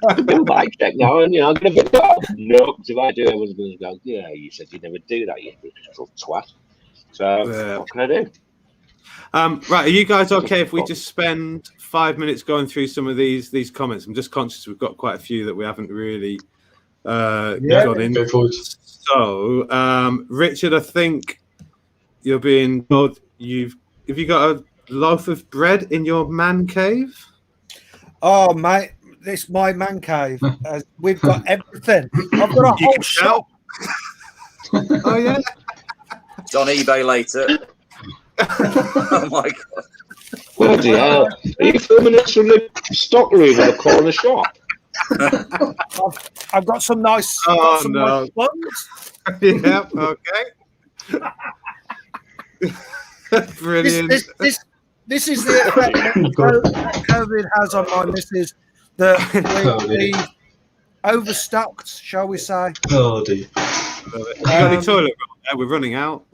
I can do a bike check now, and I'm going to go. No, because if I do, everyone's going to go, yeah, you said you'd never do that, you little twat. So what can I do? Right, are you guys okay if we just spend 5 minutes going through some of these comments? I'm just conscious we've got quite a few that we haven't really gone into. So, Richard, I think you're being told have you got a loaf of bread in your man cave? Oh, mate, this is my man cave. We've got everything. I've got a whole shop. Oh, yeah. It's on eBay later. Oh my god! Bloody hell! Are you filming this from the stock room of the corner shop? I've got some nice. Oh, nice no. ones. Yeah. Okay. Brilliant. This is the effect that COVID has on mine. This is the overstocked, shall we say? Oh dear. You got any toilet roll? We're running out.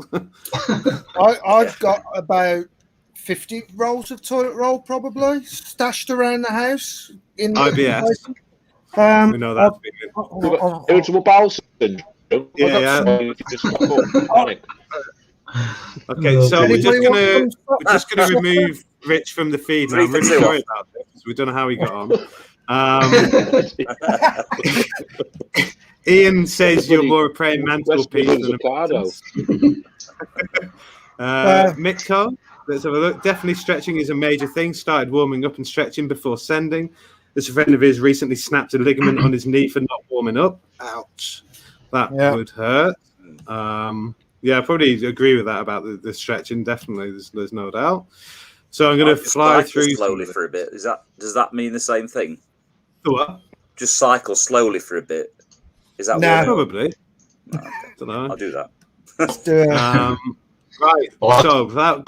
I've got about 50 rolls of toilet roll probably stashed around the house. In IBS. We know that. Irritable bowel syndrome. Yeah. Panic. Okay, so we're just gonna remove Rich from the feed now. I'm really sorry about this. We don't know how he got on. Ian says you're more a praying mantelpiece than a Ricardo. Mitko, let's have a look. Definitely stretching is a major thing. Started warming up and stretching before sending. This friend of his recently snapped a ligament on his knee for not warming up. Ouch. That would hurt. Yeah, I probably agree with that about the stretching. Definitely, there's no doubt. So I'm going to fly through slowly for a bit. Does that mean the same thing? What? Just cycle slowly for a bit. Is that probably? No. Don't know. I'll do that. Let's do it. Right. So without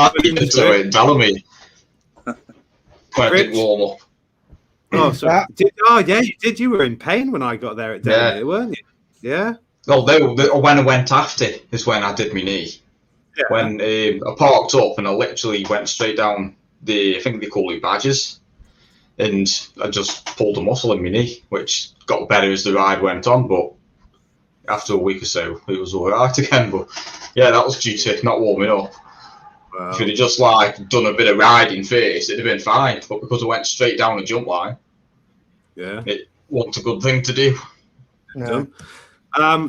tell me. Quite a bit warm up. Oh, so yeah, you did. You were in pain when I got there at day, weren't you? Yeah. Well, when I went after is when I did my knee. Yeah. When I parked up and I literally went straight down I think they call it badges, and I just pulled a muscle in my knee, which got better as the ride went on. But after a week or so, it was all right again. But yeah, that was due to not warming up. Wow. If you'd have just done a bit of riding first, it'd have been fine. But because I went straight down the jump line, it wasn't a good thing to do. No.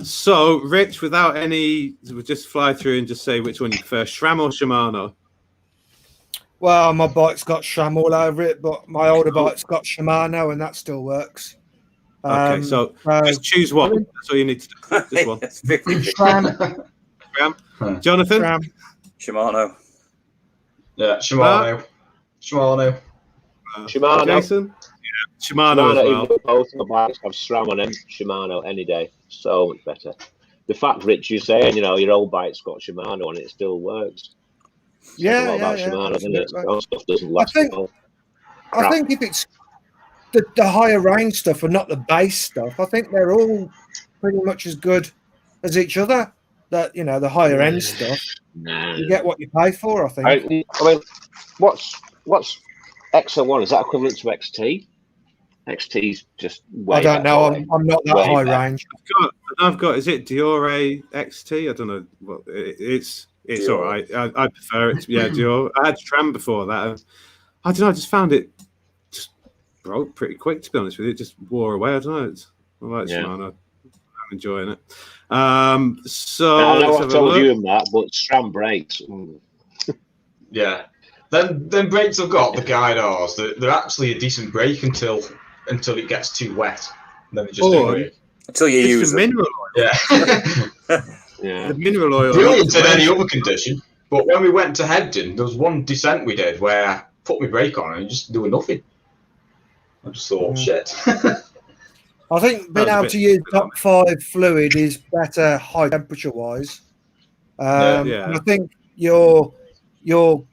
So, Rich, without any, we'll just fly through and just say which one you prefer, SRAM or Shimano? Well, my bike's got SRAM all over it, but my older bike's got Shimano, and that still works. Okay, so just choose one. That's all you need to do. Just one. SRAM. SRAM. Jonathan? SRAM. Shimano. Yeah, Shimano. Shimano. Jason? Shimano as well. Both my bikes have SRAM on them. Shimano any day. So much better. The fact, Rich, you're saying, your old bike's got Shimano on it still works. Shimano, stuff doesn't last. I think if it's the higher range stuff and not the base stuff, I think they're all pretty much as good as each other. That the higher end stuff, you get what you pay for. I think. I mean, what's XO1? Is that equivalent to XT? XT's just way I don't know. better. I'm not that high range. I've got. Is it Dior XT? I don't know. Well, it's Dior. All right. I prefer it. Yeah, Dior. I had SRAM before that. I don't know. I just found it just broke pretty quick. To be honest with you, it just wore away. I don't know. I like Shimano. I'm enjoying it. So I know I told you that, but SRAM brakes. Yeah. Then brakes I've got the guide ours. They're actually a decent brake until it gets too wet. And then it just don't work. Until you use mineral oil. Yeah. The mineral oil. Brilliant in any other condition. But when we went to Hebden, there was one descent we did where I put my brake on and it just doing nothing. I just thought, shit. I think being able to use top 5 fluid is better high temperature wise. And I think your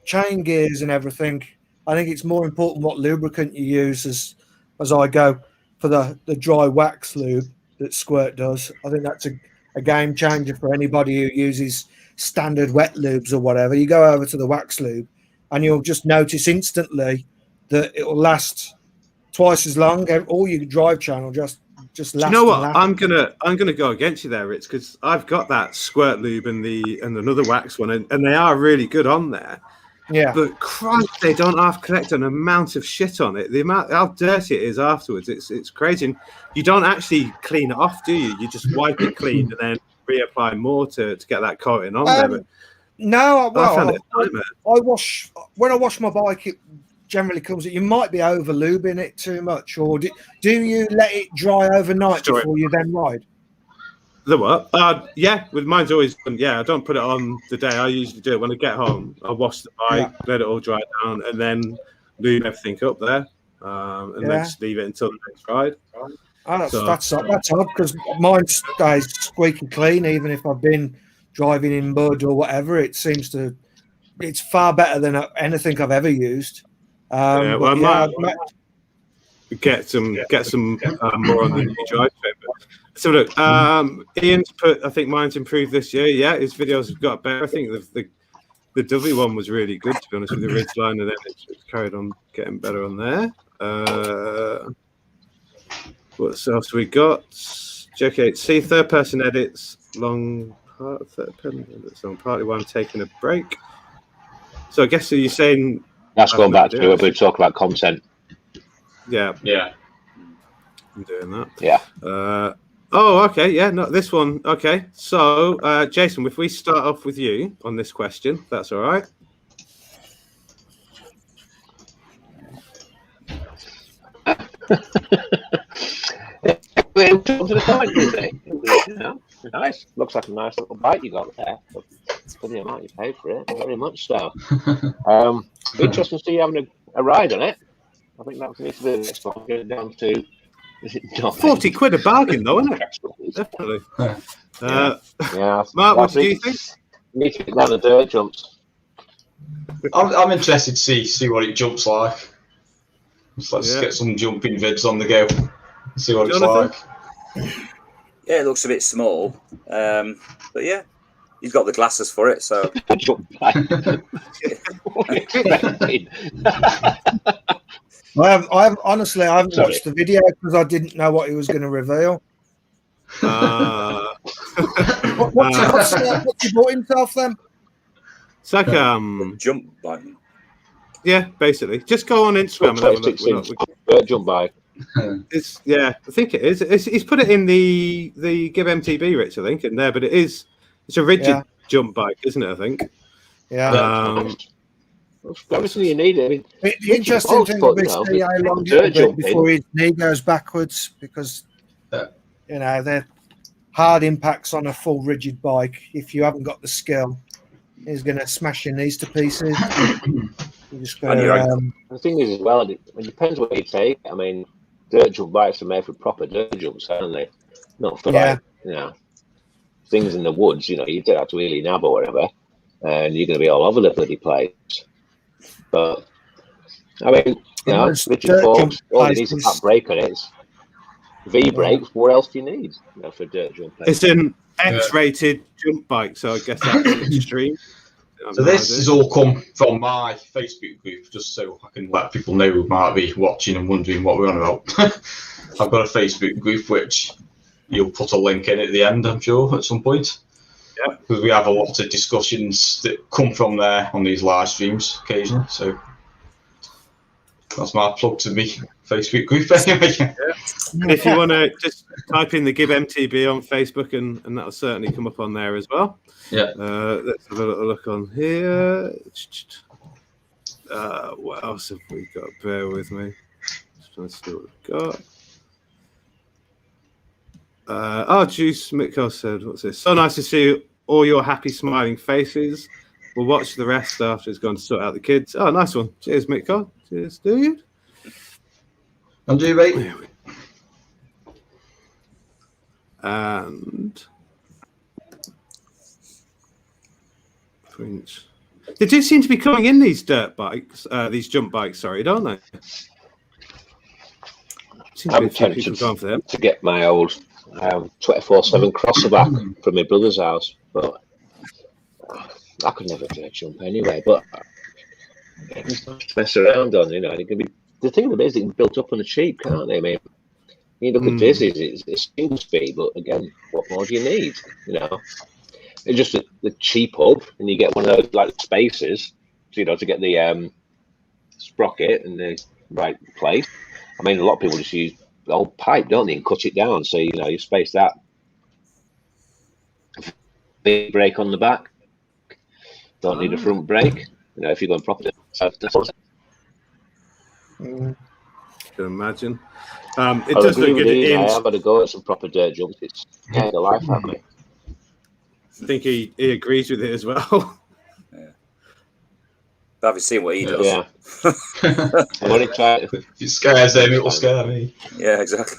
chain gears and everything, I think it's more important what lubricant you use as I go for the dry wax lube that Squirt does. I think that's a game changer for anybody who uses standard wet lubes or whatever. You go over to the wax lube and you'll just notice instantly that it will last twice as long. All your drive chain will just last. Do you know what? I'm gonna go against you there, Rich, because I've got that Squirt lube and another wax one, and they are really good on there. Yeah. But Christ, they don't half collect an amount of shit on it. The amount how dirty it is afterwards, it's crazy. And you don't actually clean it off, do you? You just wipe it clean and then reapply more to get that coating on there. But no, well, I wash when I wash my bike. It generally comes. You might be over lubing it too much, or do you let it dry overnight before you then ride? The what? Yeah, with mine's always. Yeah, I don't put it on the day. I usually do it when I get home. I wash the bike, let it all dry down, and then lube everything up there, and then just leave it until the next ride. Oh, that's odd because mine stays squeaky clean, even if I've been driving in mud or whatever. It's far better than anything I've ever used. I might get some more on the new drive fit. So look, Ian's put. I think mine's improved this year. Yeah, his videos have got better. I think the W one was really good, to be honest, with the ridgeline, and then it's carried on getting better on there. What else we got? Okay, see, third person edits long part. Third person edits on partly while I'm taking a break. So I guess you're saying that's going back to it. We talk about content. Yeah. I'm doing that. Yeah. Okay. Yeah. No, this one. Okay. So, Jason, if we start off with you on this question, that's all right. Nice. Looks like a nice little bike you got there. For the amount you paid for it, very much so. Interesting to see you having a ride on it. I think that needs to be the next one. Get it down to 40 quid a bargain, though, isn't it? Definitely. Yeah. Mark, what do you think? You need to get down the dirt jumps. I'm interested to see what it jumps like. Let's get some jumping vids on the go. See what it's like. Yeah, it looks a bit small, but yeah, he's got the glasses for it. So I haven't watched the video because I didn't know what he was going to reveal. What's he bought himself then? It's like jump bike. Yeah, basically. Just go on Instagram and have a look. Jump bike. It's I think it is. He's put it in the Give MTB, Rich, I think, in there, but it's a rigid jump bike, isn't it? I think. Yeah. Everything you need. I mean, the interesting thing will be see how long before his knee goes backwards, because they're hard impacts on a full rigid bike. If you haven't got the skill, he's going to smash your knees to pieces. You just got the thing is, as well, it depends what you take. I mean, dirt jump bikes are made for proper dirt jumps, aren't they? Not for things in the woods. You don't have to really nab or whatever, and you're going to be all over the bloody place. But I mean, rigid forks, all you need is a flat brake on it. V brakes. What else do you need for dirt jump? It's an X-rated jump bike, so I guess that's extreme. So this has all come from my Facebook group, just so I can let people know who might be watching and wondering what we're on about. I've got a Facebook group which you'll put a link in at the end, I'm sure, at some point. Yeah. Because we have a lot of discussions that come from there on these live streams occasionally. So that's my plug to me Facebook group anyway. If you want to just type in the Give MTB on Facebook, and that'll certainly come up on there as well. Yeah. Let's have a little look on here. What else have we got? Bear with me. Just trying to see what we've got. Juice Mitko said, what's this? So nice to see all your happy, smiling faces. We'll watch the rest after it's gone to sort out the kids. Oh, nice one. Cheers, Mitko. Cheers, dude. And do you, mate? And they do seem to be coming in these dirt bikes, these jump bikes, sorry, don't they? I'm tempted to get my old 24/7 crosser back from my brother's house, but I could never do a jump anyway. But it's not to mess around on, it can be. The thing that is, they can be built up on the cheap, can't they? I mean, you look at this, it's single speed, but again, what more do you need? It's just the cheap hub, and you get one of those like spacers, to get the sprocket in the right place. I mean, a lot of people just use the old pipe, don't they, and cut it down, so you space that. Big brake on the back. Don't need a front brake. If you're going properly. can imagine. It I does agree look with good. Ian. Ian's, I have had a go at some proper dirt jumps. It's scared the life out of me. I think he agrees with it as well. But have you seen what he does? Yeah. I'm only trying. If it scares him, it'll scare me. Yeah, exactly.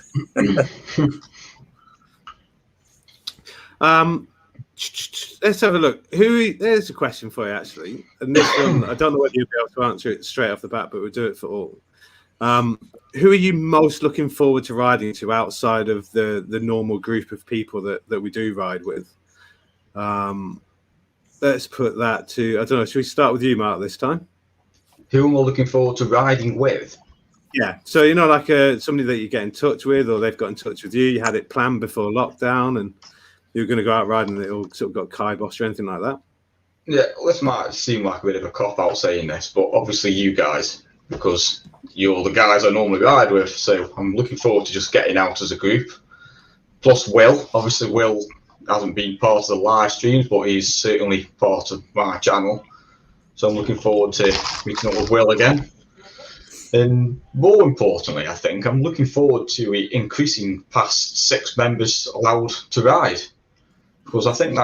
Let's have a look. There's a question for you, actually. And this one, I don't know whether you'll be able to answer it straight off the bat, but we'll do it for all. Who are you most looking forward to riding to outside of the normal group of people that we do ride with? Let's put that to, I don't know, should we start with you, Mark, this time? Who am I looking forward to riding with? Yeah, so like somebody that you get in touch with, or they've got in touch with you. You had it planned before lockdown, and you were going to go out riding, and it all sort of got kibosh or anything like that. Yeah, this might seem like a bit of a cop out saying this, but obviously you guys, because you're the guys I normally ride with. So I'm looking forward to just getting out as a group. Plus Will, obviously Will hasn't been part of the live streams, but he's certainly part of my channel. So I'm looking forward to meeting up with Will again. And more importantly, I think I'm looking forward to increasing past 6 members allowed to ride, because I think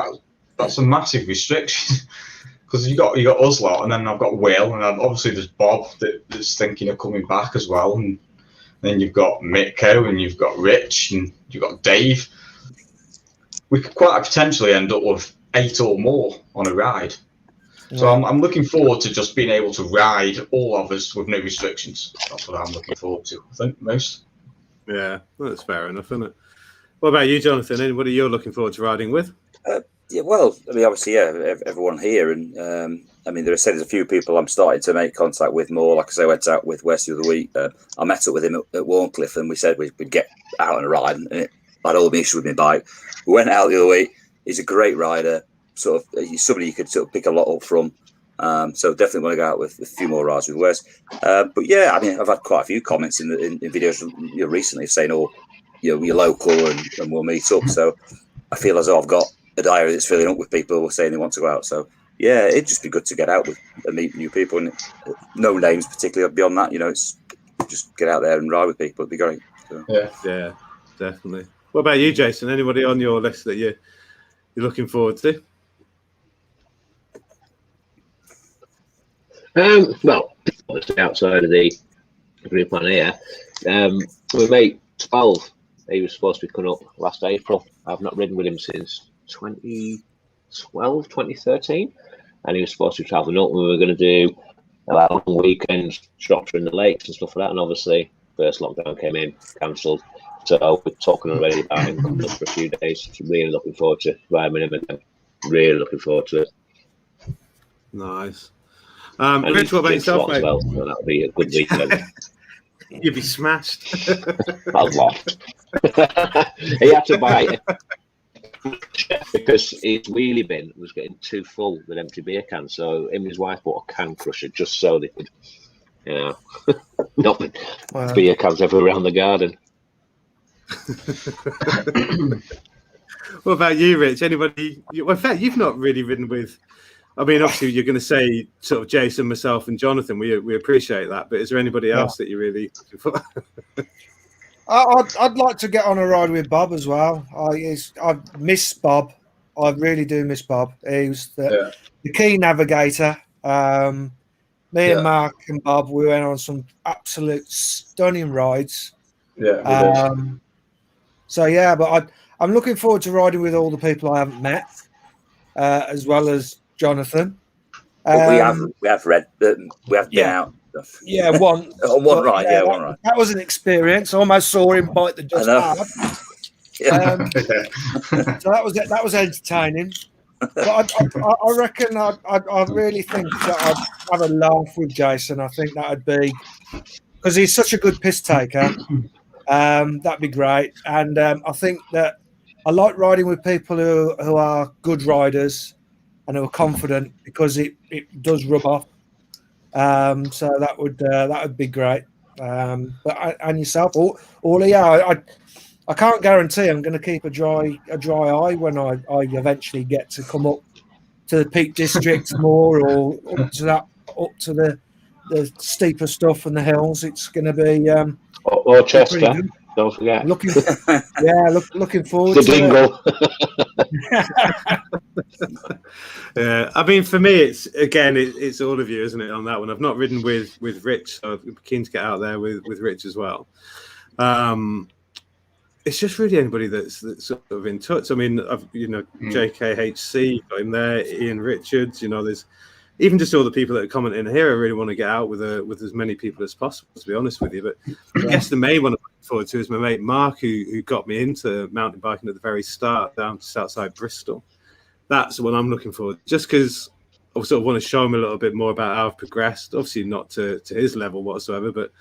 that's a massive restriction. Because you got us lot, and then I've got Will, and obviously there's Bob that's thinking of coming back as well, and then you've got Mitko, and you've got Rich, and you've got Dave. We could quite potentially end up with 8 or more on a ride. So I'm looking forward to just being able to ride all of us with no restrictions. That's what I'm looking forward to, I think, most. Yeah, that's fair enough, isn't it? What about you, Jonathan? Anybody you're looking forward to riding with? Yeah, well, I mean, obviously, yeah, everyone here, and I mean, there's a few people I'm starting to make contact with more. Like I say, I went out with Wes the other week. I met up with him at Warncliffe, and we said we'd get out on a ride, and it had all the issue with my bike. We went out the other week. He's a great rider. Sort of, he's somebody you could sort of pick a lot up from. So definitely want to go out with a few more rides with Wes. But yeah, I mean, I've had quite a few comments in videos recently saying, "Oh, you're local and we'll meet up." So I feel as though I've got a diary that's filling up with people who are saying they want to go out. So yeah, it'd just be good to get out with and meet new people, and no names particularly beyond that. It's just get out there and ride with people. It'd be great. So. Yeah, definitely. What about you, Jason? Anybody on your list that you're looking forward to? Well, obviously outside of the group on here, we made 12. He was supposed to be coming up last April. I've not ridden with him since 2012, 2013, and he was supposed to be travelling up. We were going to do long weekends, Shropshire in the lakes and stuff like that. And obviously, first lockdown came in, cancelled. So we're talking already about him coming up for a few days. Really looking forward to riding with him again. Really looking forward to it. Nice. Rich, what about yourself, mate? Well, so that'll be a good weekend. You'd be smashed. A lot. He had to buy it because his wheelie bin was getting too full with empty beer cans. So him and his wife bought a can crusher just so they could, not beer cans everywhere around the garden. What about you, Rich? Anybody? Well, in fact, you've not really ridden with. I mean, obviously, you're going to say sort of Jason, myself, and Jonathan. We appreciate that, but is there anybody else that you really looking for? I'd like to get on a ride with Bob as well. I miss Bob. I really do miss Bob. He was the key navigator. Me and Mark and Bob, we went on some absolute stunning rides. Yeah. So yeah, but I'm looking forward to riding with all the people I haven't met, as well as Jonathan. We have read, we have been out. Yeah, once. One ride, one ride. That was an experience. I almost saw him bite the dust hard. So that was entertaining. But I reckon I really think that I'd have a laugh with Jason. I think that'd be because he's such a good piss taker. That'd be great. And I think that I like riding with people who are good riders and who are confident, because it does rub off. So that would be great. But and yourself, I can't guarantee I'm going to keep a dry eye when I eventually get to come up to the Peak District more, or up to the the steeper stuff and the hills, it's going to be or Chester. Don't forget. Looking forward The to dingle. Yeah, I mean, for me, it's all of you, isn't it? On that one, I've not ridden with Rich, so I'm keen to get out there with Rich as well. It's just really anybody that's sort of in touch. I mean, JKHC got him there, Ian Richards. There's even just all the people that are commenting here. I really want to get out with as many people as possible, to be honest with you. But I guess the main one I'm looking forward to is my mate Marc, who got me into mountain biking at the very start, down just outside Bristol. That's what I'm looking for, just because I sort of want to show him a little bit more about how I've progressed. Obviously, not to his level whatsoever, but I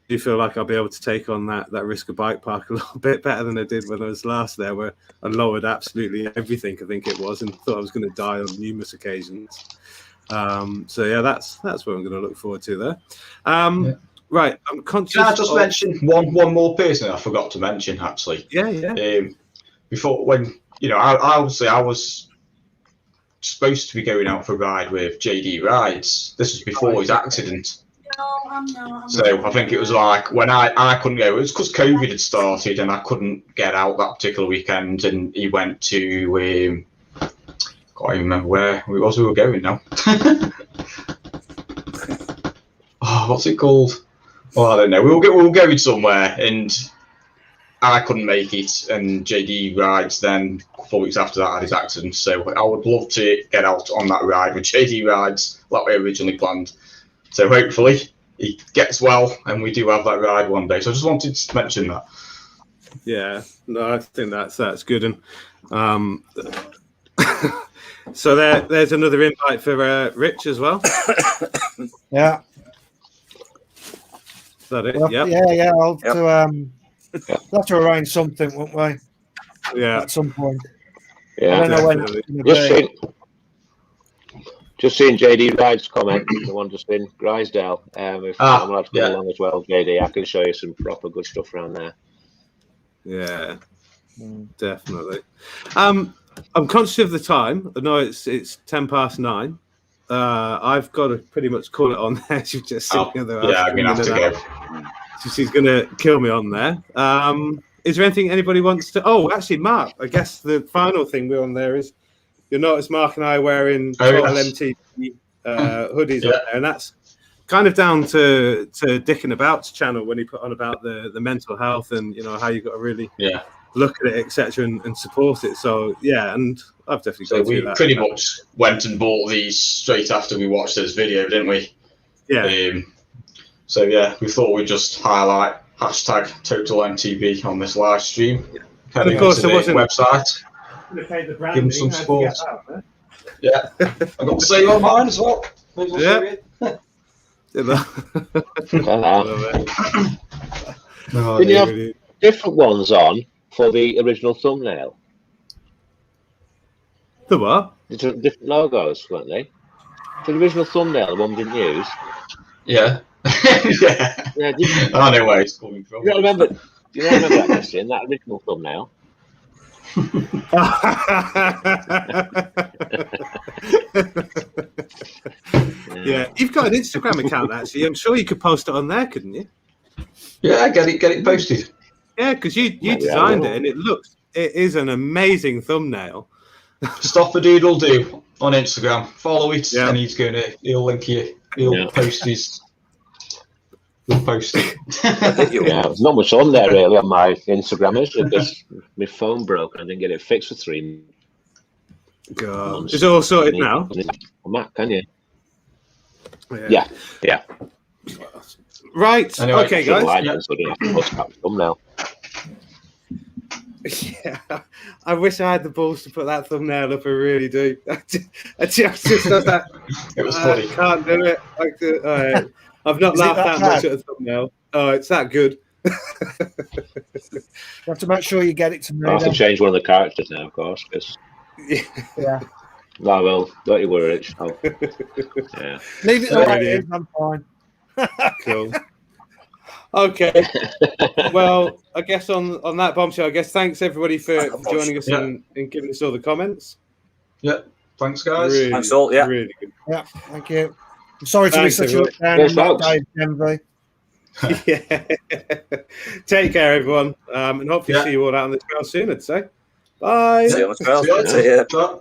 do feel like I'll be able to take on that risk of bike park a little bit better than I did when I was last there, where I lowered absolutely everything, I think it was, and thought I was going to die on numerous occasions. So yeah, that's what I'm going to look forward to there. Right, I'm conscious. Can I just mention one more person I forgot to mention, actually? Yeah. Before, when I was supposed to be going out for a ride with JD Rides. This was before his accident. So I think it was like when I couldn't go. It was because COVID had started and I couldn't get out that particular weekend. And he went to can't even remember where it was we were going now. What's it called? Well, I don't know. We were going somewhere and I couldn't make it. And JD Rides then 4 weeks after that had his accident. So I would love to get out on that ride with JD Rides like we originally planned. So hopefully he gets well and we do have that ride one day. So I just wanted to mention that. Yeah, no, I think that's good. And so there's another invite for Rich as well. Yeah. Is that it? Well, yeah. I'll have to arrange something, won't we? Yeah. At some point. Yeah. I don't know when it's going to be. Just seeing JD Ride's comment, the one just in Grisdale. If I'm allowed to come along as well, JD, I can show you some proper good stuff around there. Yeah, definitely. I'm conscious of the time. I know it's 9:10. I've got to pretty much call it on there. She's just sitting I'm going to have to go. So she's going to kill me on there. Is there anything anybody wants to... Oh, actually, Marc, I guess the final thing we're on there is you'll notice Marc and I are wearing MTB hoodies on there, and that's kind of down to Dick and About's channel when he put on about the mental health and how you've got to really look at it, etc., and support it. So yeah, and I've definitely so we pretty much went and bought these straight after we watched this video, didn't we? Yeah. So yeah, we thought we'd just highlight #TotalMTB on this live stream. And of course, there wasn't website. Give them some support. Yeah, I've got the same on mine as well. Yeah. Did you have different ones on for the original thumbnail? The what? Different logos, weren't they? For the original thumbnail, the one we didn't use. Yeah. Yeah. I know where it's coming from. Do you remember that, Christian? That original thumbnail. Yeah, you've got an Instagram account actually. I'm sure you could post it on there, couldn't you? Yeah, get it posted. Yeah, because you designed it and it is an amazing thumbnail. Stop a Doodle Do on Instagram. Follow it, and he'll link you. He'll post his. We'll post it. Yeah, there's not much on there really on my Instagram, is it? Because my phone broke and I didn't get it fixed for 3 months. God, it's all sorted now. Mac, can you? Yeah. Right. Anyway, okay, guys. Thumbnail. Yeah, I wish I had the balls to put that thumbnail up. I really do. I just that. It was funny. I can't do it. I've not laughed that much at a thumbnail. Oh, it's that good. You have to make sure you get it to me. I have to change one of the characters now, of course. Yeah. No, well, don't you worry, Rich. Yeah. Leave it the way it is. I'm fine. Cool. Okay. Well, I guess on that bombshell, I guess thanks everybody for joining us and giving us all the comments. Yeah. Thanks, guys. Really, thanks all. Yeah. Really good. Yeah. Thank you. Sorry to Thanks, be such a everyone. letdown. Dave, MV. Yeah. Take care, everyone. And hopefully see you all out on the trail soon, I'd say. Bye. See you on the trail. See you later. See ya. Ta.